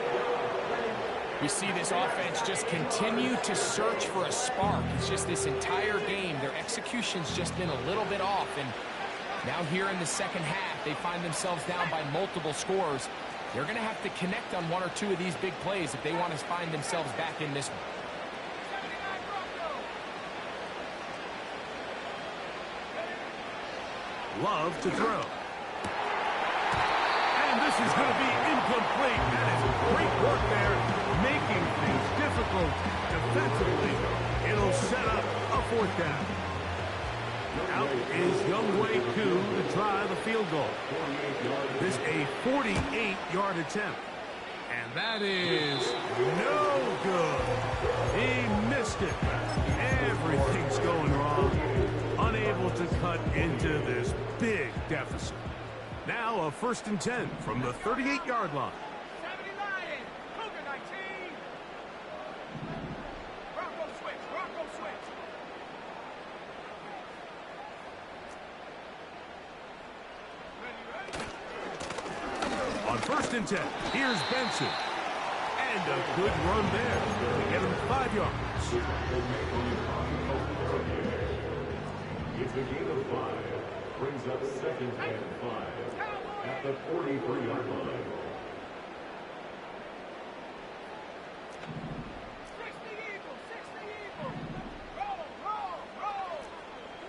We see this offense just continue to search for a spark. It's just this entire game, their execution's just been a little bit off. And now here in the second half, they find themselves down by multiple scores. They're going to have to connect on 1 or 2 of these big plays if they want to find themselves back in this one. Love to throw. And this is going to be incomplete. That is great work there, making things difficult defensively. It'll set up a 4th down. Out is Younghoe Koo to try the field goal. This a 48-yard attempt. And that is no good. He missed it. Everything's going wrong. Unable to cut into this big deficit. Now a 1st and 10 from the 38-yard line. 70 Lions. Cougar 19. Bronco switch. Bronco switch. Ready. On 1st and 10, here's Benson. And a good run there to get him 5 yards. It's a gain of 5. Brings up 2nd and 5 at the 43-yard line. 60 Eagles. 60 Eagles. Roll, roll, roll.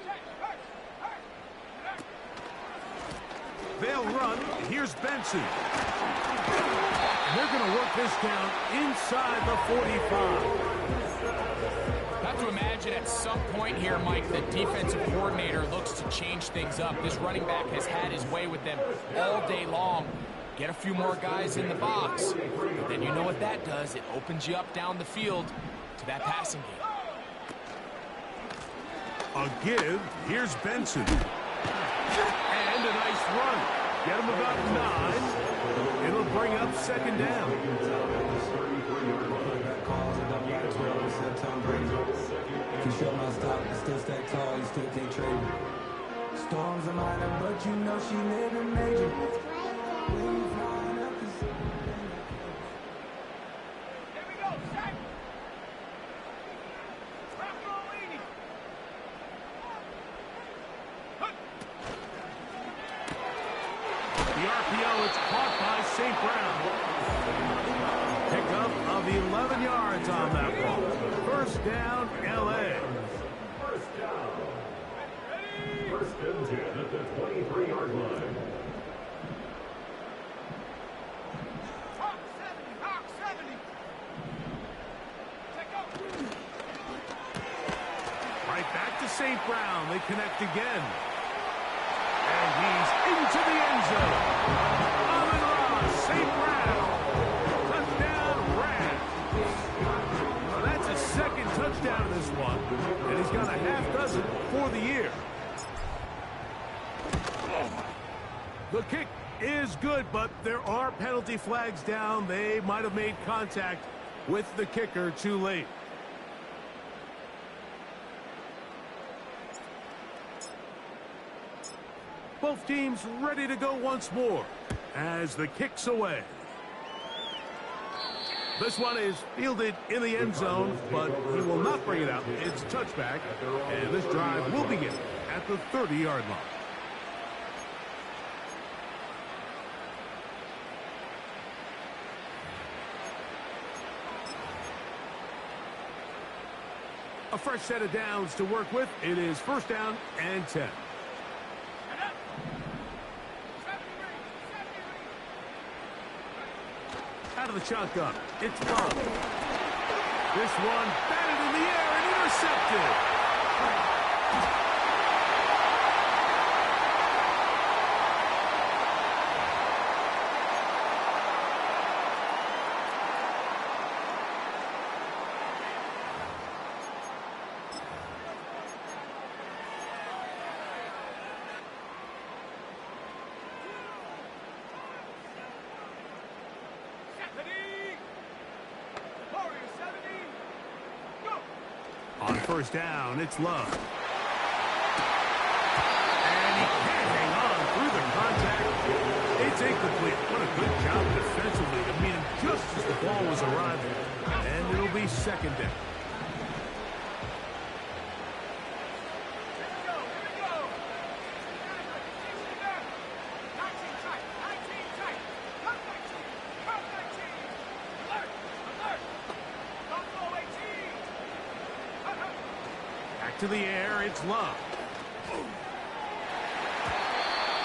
Check, hurt. They'll run. Here's Benson. They're going to work this down inside the 45. Have to imagine at some point here, Mike, the defensive coordinator looks to change things up. This running back has had his way with them all day long. Get a few more guys in the box. But then you know what that does. It opens you up down the field to that passing game. A give. Here's Benson. And a nice run. Get him about 9. It'll bring up 2nd down. If you show my stop, you still stack tall, you still can't trade me. Storms are minor, but you know she living major. When you flying up, Here we go. Set. Rock roll, Edie. The RPO, it's caught by St. Brown. Pickup of 11 yards on that ball. 1st down, L.A. First down. 1st and 10 at the 23-yard line. Hawk 70. Hawk 70. Take off. Right back to St. Brown. They connect again. And he's into the end zone. Amon-Ra, St. Brown. Touchdown, Rams. Well, that's his 2nd touchdown in this one. And he's got a half dozen for the year. The kick is good, but there are penalty flags down. They might have made contact with the kicker too late. Both teams ready to go once more as the kick's away. This one is fielded in the end zone, but he will not bring it out. It's a touchback, and this drive will begin at the 30-yard line. A fresh set of downs to work with. It is 1st down and 10. Out of the shotgun. It's Love. This one batted in the air and intercepted. On 1st down, it's Love. And he can't hang on through the contact. It's incomplete. What a good job defensively to meet him just as the ball was arriving. And it'll be 2nd down. To the air, it's Love.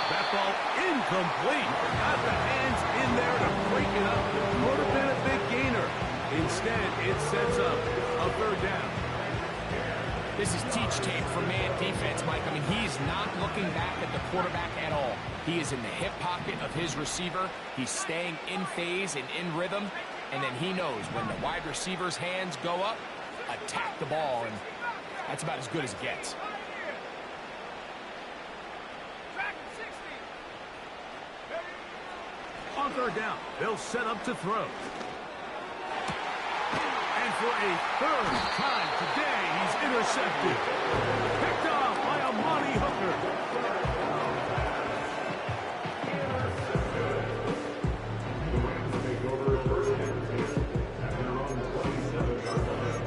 That ball incomplete. Got the hands in there to break it up. Would have been a big gainer. Instead, it sets up a 3rd down. This is teach tape for man defense, Mike. I mean, he's not looking back at the quarterback at all. He is in the hip pocket of his receiver. He's staying in phase and in rhythm. And then he knows when the wide receiver's hands go up, attack the ball. And that's about as good as it gets. On third down, they'll set up to throw. And for a third time today, he's intercepted. Picked off by a Monty Hooker. The Rams take over first and 10 at their own 27-yard line.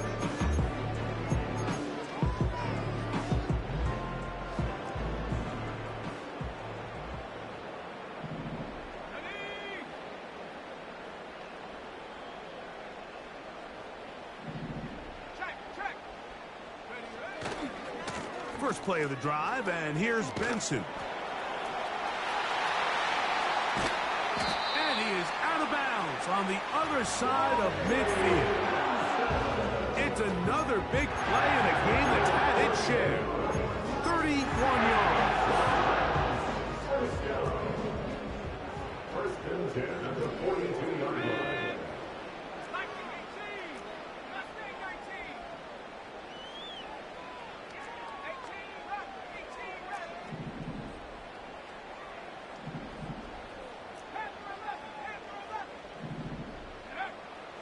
First play of the drive, and here's Benson. And he is out of bounds on the other side of midfield. It's another big play in a game that's had its share. 31 yards. First and 10 at the 42-yard line.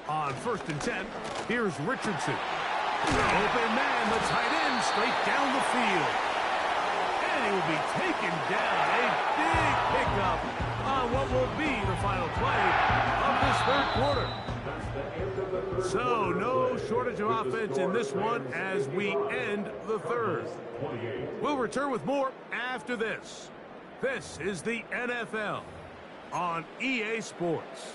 On first and 10, here's Richardson. Open man, the tight end, straight down the field. And he will be taken down. A big pickup on what will be the final play of this third quarter. So, no shortage of offense in this one as we end the third. We'll return with more after this. This is the NFL on EA Sports.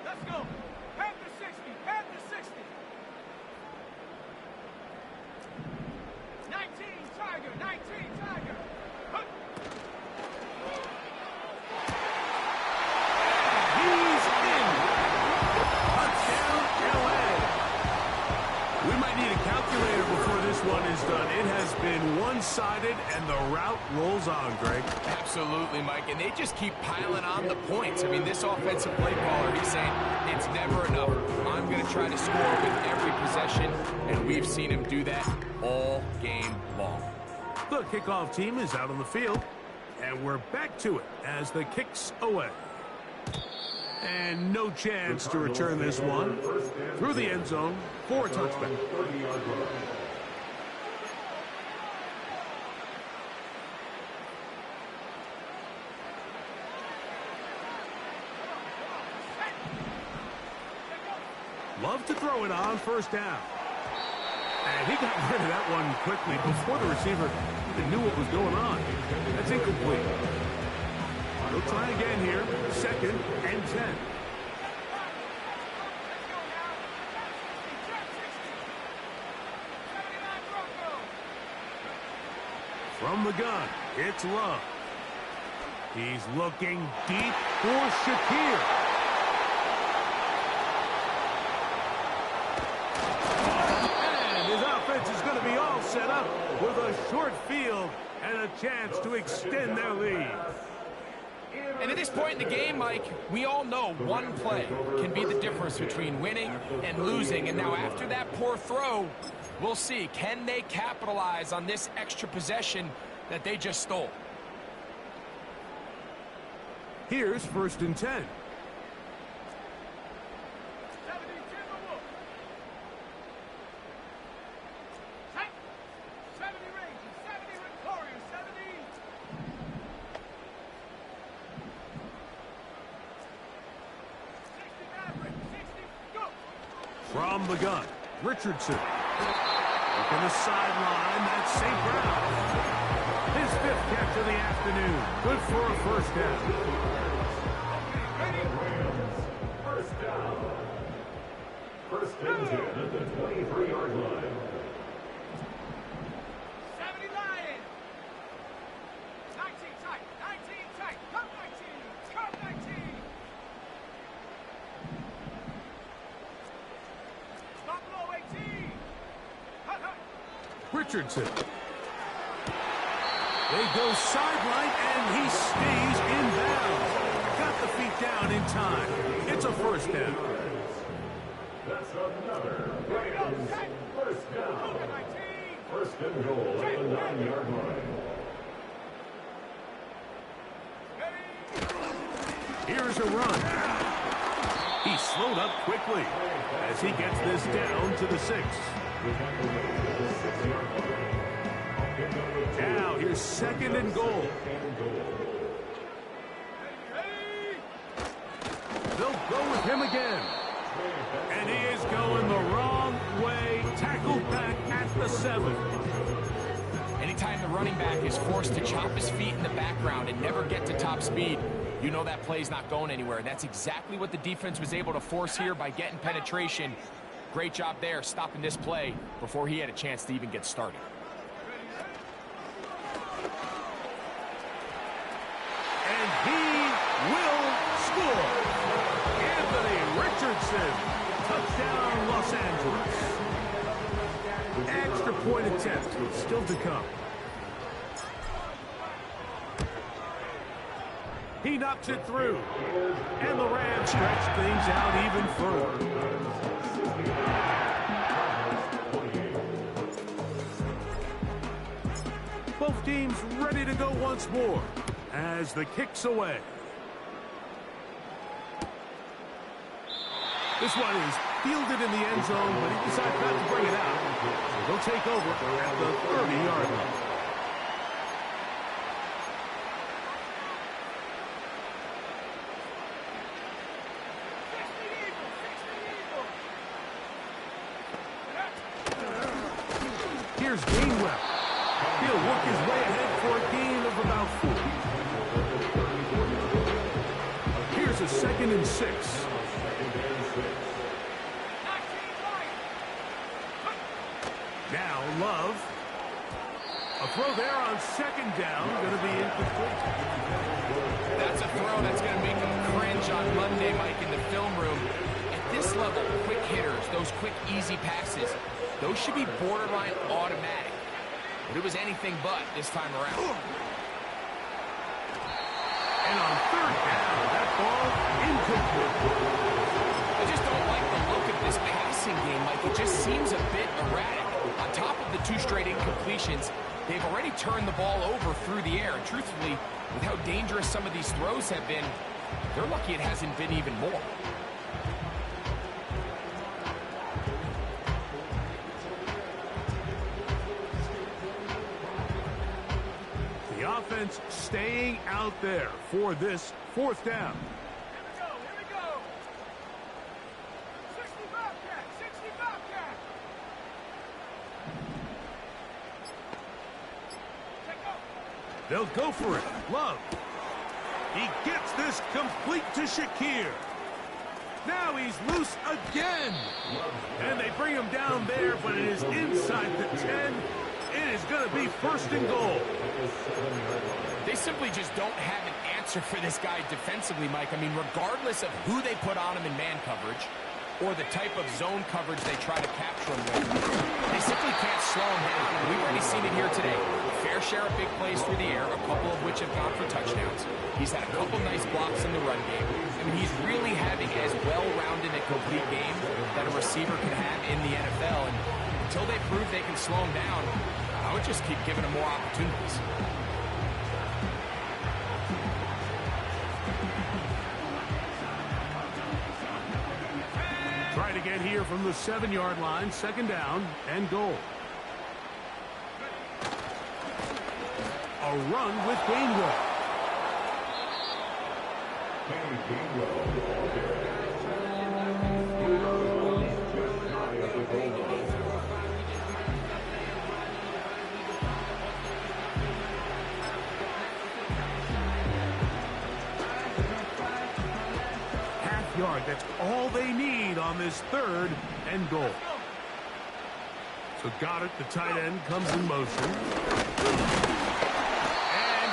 Let's go. Head to 60. Head to 60. 19, Tiger. 19, Tiger. Hup. He's in. Touchdown, LA. We might need a calculator before this one is done. It has been one-sided, and the route rolls on, Greg. Absolutely, Mike, and they just keep piling on the points. I mean, this offensive play caller, he's saying it's never enough. I'm going to try to score with every possession, and we've seen him do that all game long. The kickoff team is out on the field, and we're back to it as the kick's away. And no chance to return this one through the end zone for a touchback. Love to throw it on first down. And he got rid of that one quickly before the receiver even knew what was going on. That's incomplete. They'll try again here. Second and 10. From the gun, it's Love. He's looking deep for Shakir. And his offense is going to be all set up with a short field and a chance to extend their lead. And at this point in the game, Mike, we all know one play can be the difference between winning and losing. And now after that poor throw, we'll see, can they capitalize on this extra possession that they just stole? Here's first and 10. 70 Rangers, 70 Warriors, 70. From the gun, Richardson. Working the sideline, that's St. Brown. His fifth catch of the afternoon. Good for a first down. First down. First and 10 at the 23-yard line. 70 Lions. 19 tight, 19 tight. Come 19, come 19. Stop below 18. Hut, hut. Richardson. They go sideline, and he stays in bounds. Got the feet down in time. It's a first down. That's another Rams first down. Look at 19. First and goal at the 9-yard line. Here's a run. He slowed up quickly as he gets this down to the 6. Now here's second and goal. They'll go with him again. And he is going the wrong way. Tackled back at the 7. Anytime the running back is forced to chop his feet in the background and never get to top speed, you know that play's not going anywhere. That's exactly what the defense was able to force here by getting penetration. Great job there, stopping this play before he had a chance to even get started. And he will score. Anthony Richardson, touchdown Los Angeles. Extra point attempt still to come. He knocks it through. And the Rams stretch things out even further. Both teams ready to go once more as the kick's away. This one is fielded in the end zone, but he decides not to bring it out. So they'll take over at the 30-yard line. Here's Gainwell. He'll work his way ahead for a gain of about 4. Here's a second and 6. Now Love. A throw there on second down. Going to be incomplete. That's a throw that's going to make him cringe on Monday, Mike, in the film room. At this level, quick hitters, those quick, easy passes, those should be borderline automatic. But it was anything but this time around. And on third down, that ball incomplete. I just don't like the look of this passing game, Mike. It just seems a bit erratic. On top of the 2 straight incompletions, they've already turned the ball over through the air. And truthfully, with how dangerous some of these throws have been, they're lucky it hasn't been even more. The offense staying out there for this 4th down. Here we go. 60 Bobcat, 60 Bobcat. They'll go for it. Love. He gets this complete to Shakir. Now he's loose again. And they bring him down there, but it is inside the 10. It is going to be first and goal. They simply just don't have an answer for this guy defensively, Mike. I mean, regardless of who they put on him in man coverage or the type of zone coverage they try to capture him with, they simply can't slow him down. We've already seen it here today. Fair share of big plays through the air, a couple of which have gone for touchdowns. He's had a couple nice blocks in the run game. I mean, he's really having as well-rounded a complete game that a receiver can have in the NFL. And until they prove they can slow him down, I would just keep giving him more opportunities. Try to get here from the 7-yard line, second down and goal. A run with Gainwell. Half yard, that's all they need on this 3rd and goal. So Goddard, the tight end, comes in motion.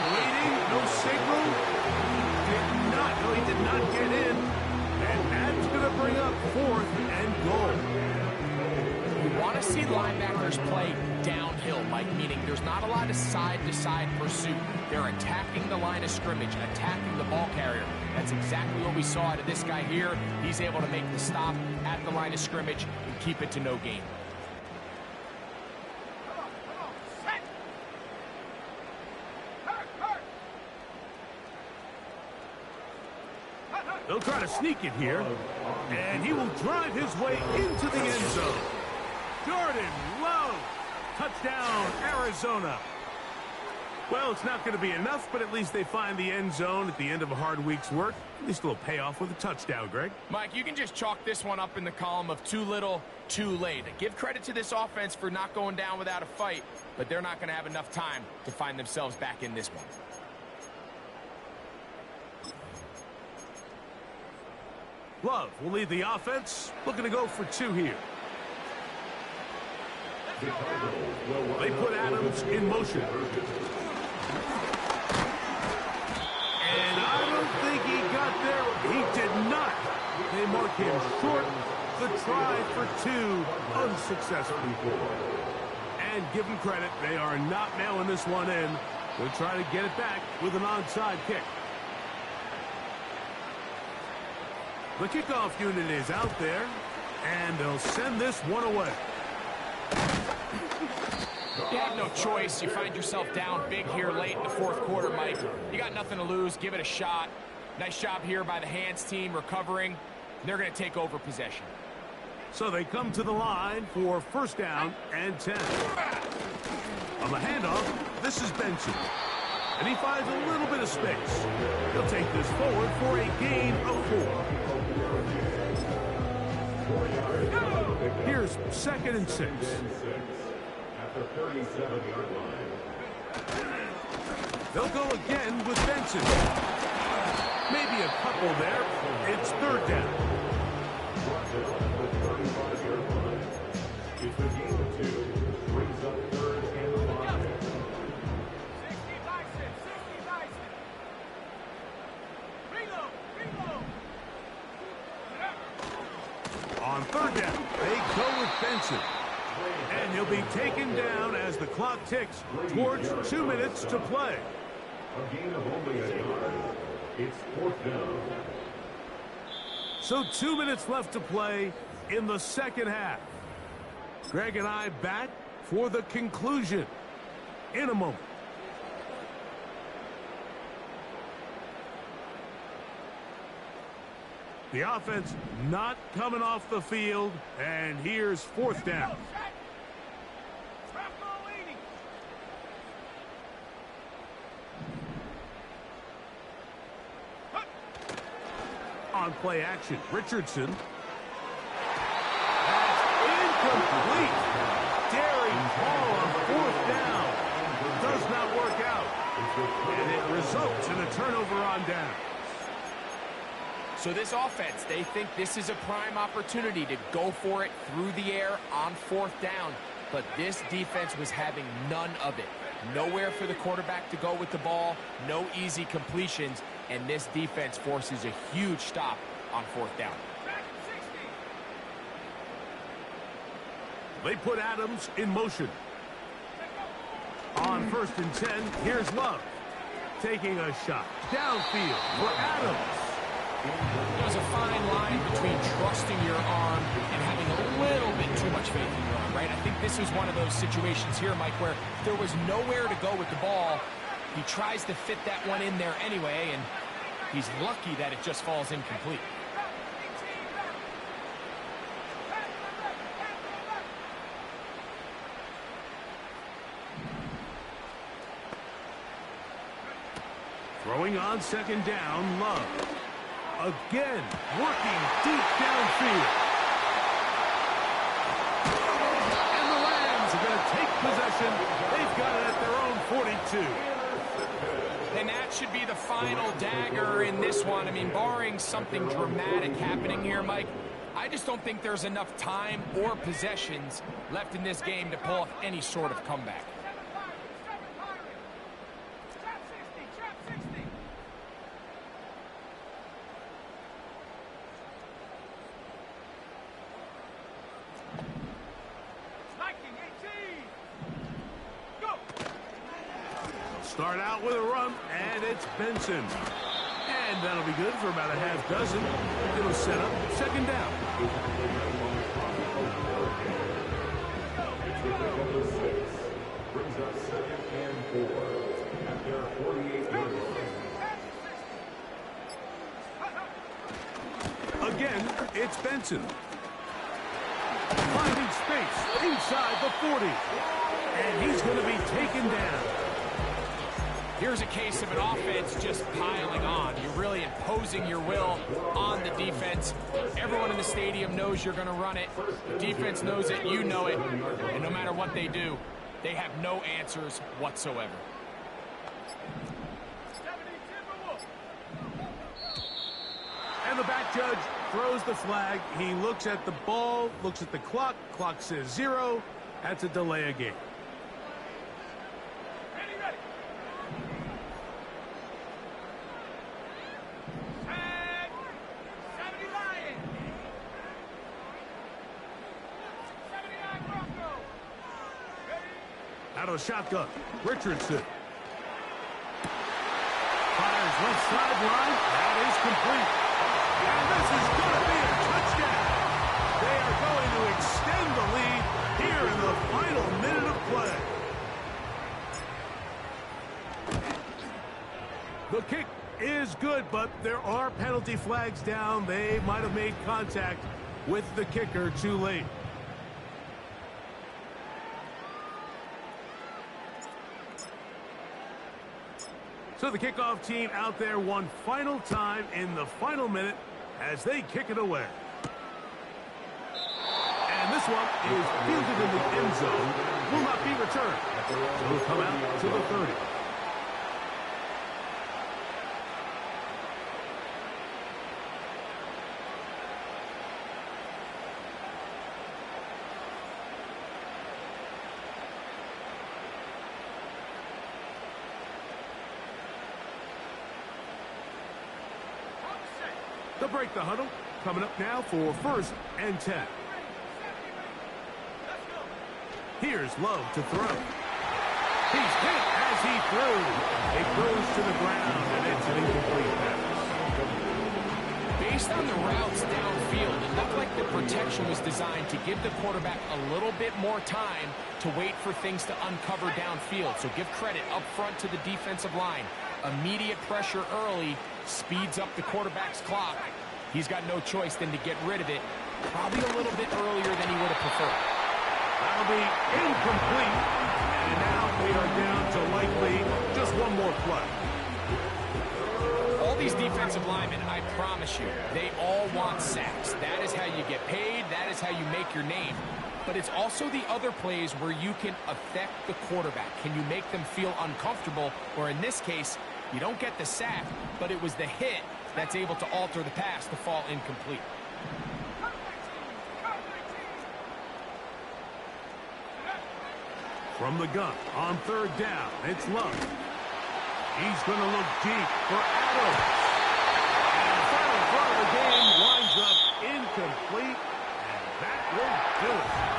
Waiting, no signal. He did not get in. And that's going to bring up 4th and goal. You want to see linebackers play downhill, Mike, meaning there's not a lot of side-to-side pursuit. They're attacking the line of scrimmage, attacking the ball carrier. That's exactly what we saw out of this guy here. He's able to make the stop at the line of scrimmage and keep it to no gain. He'll try to sneak it here, and he will drive his way into the end zone. Jordan Love, touchdown, Arizona. Well, it's not going to be enough, but at least they find the end zone at the end of a hard week's work. At least a little payoff with a touchdown, Greg. Mike, you can just chalk this one up in the column of too little, too late. Give credit to this offense for not going down without a fight, but they're not going to have enough time to find themselves back in this one. Love will lead the offense, looking to go for 2 here. They put Adams in motion. And I don't think he got there. He did not. They mark him short. The try for 2, unsuccessful. And give them credit, they are not mailing this one in. They'll try to get it back with an onside kick. The kickoff unit is out there, and they'll send this one away. You have no choice. You find yourself down big here late in the 4th quarter, Mike. You got nothing to lose. Give it a shot. Nice job here by the hands team recovering. They're going to take over possession. So they come to the line for 1st down and 10. On the handoff, this is Benson. And he finds a little bit of space. He'll take this forward for a gain of 4. Here's 2nd and 6. At the 37-yard line. They'll go again with Benson. Maybe a couple there. It's 3rd down. The 35-yard line. It's a gain of 2. Brings up 3rd and 5. 60 bicep, 60 bicep. Reload. On 3rd down, they go with Benson. And he'll be taken down as the clock ticks towards 2 minutes to play. A gain of only a yard. It's 4th down. So 2 minutes left to play in the 2nd half. Greg and I back for the conclusion in a moment. The offense not coming off the field, and here's 4th down. On play action, Richardson. That's incomplete. Daring ball on 4th down. Does not work out. And it results in a turnover on down. So this offense, they think this is a prime opportunity to go for it through the air on 4th down. But this defense was having none of it. Nowhere for the quarterback to go with the ball, no easy completions, and this defense forces a huge stop on 4th down. They put Adams in motion. On 1st and 10, here's Love. Taking a shot downfield for Adams. There's a fine line between trusting your arm and having a little bit too much faith in your arm, right? I think this is one of those situations here, Mike, where there was nowhere to go with the ball. He tries to fit that one in there anyway, and he's lucky that it just falls incomplete. Throwing on 2nd down, Love. Again, working deep downfield. And the Rams are going to take possession. They've got it at their own 42. And that should be the final dagger in this one. I mean, barring something dramatic happening here, Mike, I just don't think there's enough time or possessions left in this game to pull off any sort of comeback. Start out with a run, and it's Benson. And that'll be good for about a half dozen. It'll set up 2nd down. Brings up 2nd and 4 at their 48-yard line. it's Benson. Finding space inside the 40. And he's going to be taken down. Here's a case of an offense just piling on. You're really imposing your will on the defense. Everyone in the stadium knows you're going to run it. The defense knows it, you know it. And no matter what they do, they have no answers whatsoever. And the back judge throws the flag. He looks at the ball, looks at the clock. Clock says 0. That's a delay of game. Ready. 70 Lions. 79 Broncos. Out of shotgun, Richardson. Fires left sideline. That is complete. And this is going to be a touchdown. They are going to extend the lead here in the final minute of play. The kick is good, but there are penalty flags down. They might have made contact with the kicker too late. So the kickoff team out there one final time in the final minute as they kick it away. And this one is fielded in the end zone. Will not be returned. So it'll come out to the 30. They'll break the huddle. Coming up now for 1st and 10. Here's Love to throw. He's hit as he threw. It goes to the ground, and it's an incomplete pass. Based on the routes downfield, it looked like the protection was designed to give the quarterback a little bit more time to wait for things to uncover downfield. So give credit up front to the defensive line. Immediate pressure early speeds up the quarterback's clock. He's got no choice than to get rid of it, probably a little bit earlier than he would have preferred. That'll be incomplete. And now we are down to likely just one more play. All these defensive linemen, I promise you, they all want sacks. That is how you get paid. That is how you make your name. But it's also the other plays where you can affect the quarterback. Can you make them feel uncomfortable? Or in this case, you don't get the sack, but it was the hit that's able to alter the pass to fall incomplete. From the gun on 3rd down, it's Love. He's going to look deep for Adams. And the final throw of the game winds up incomplete, and that will do it.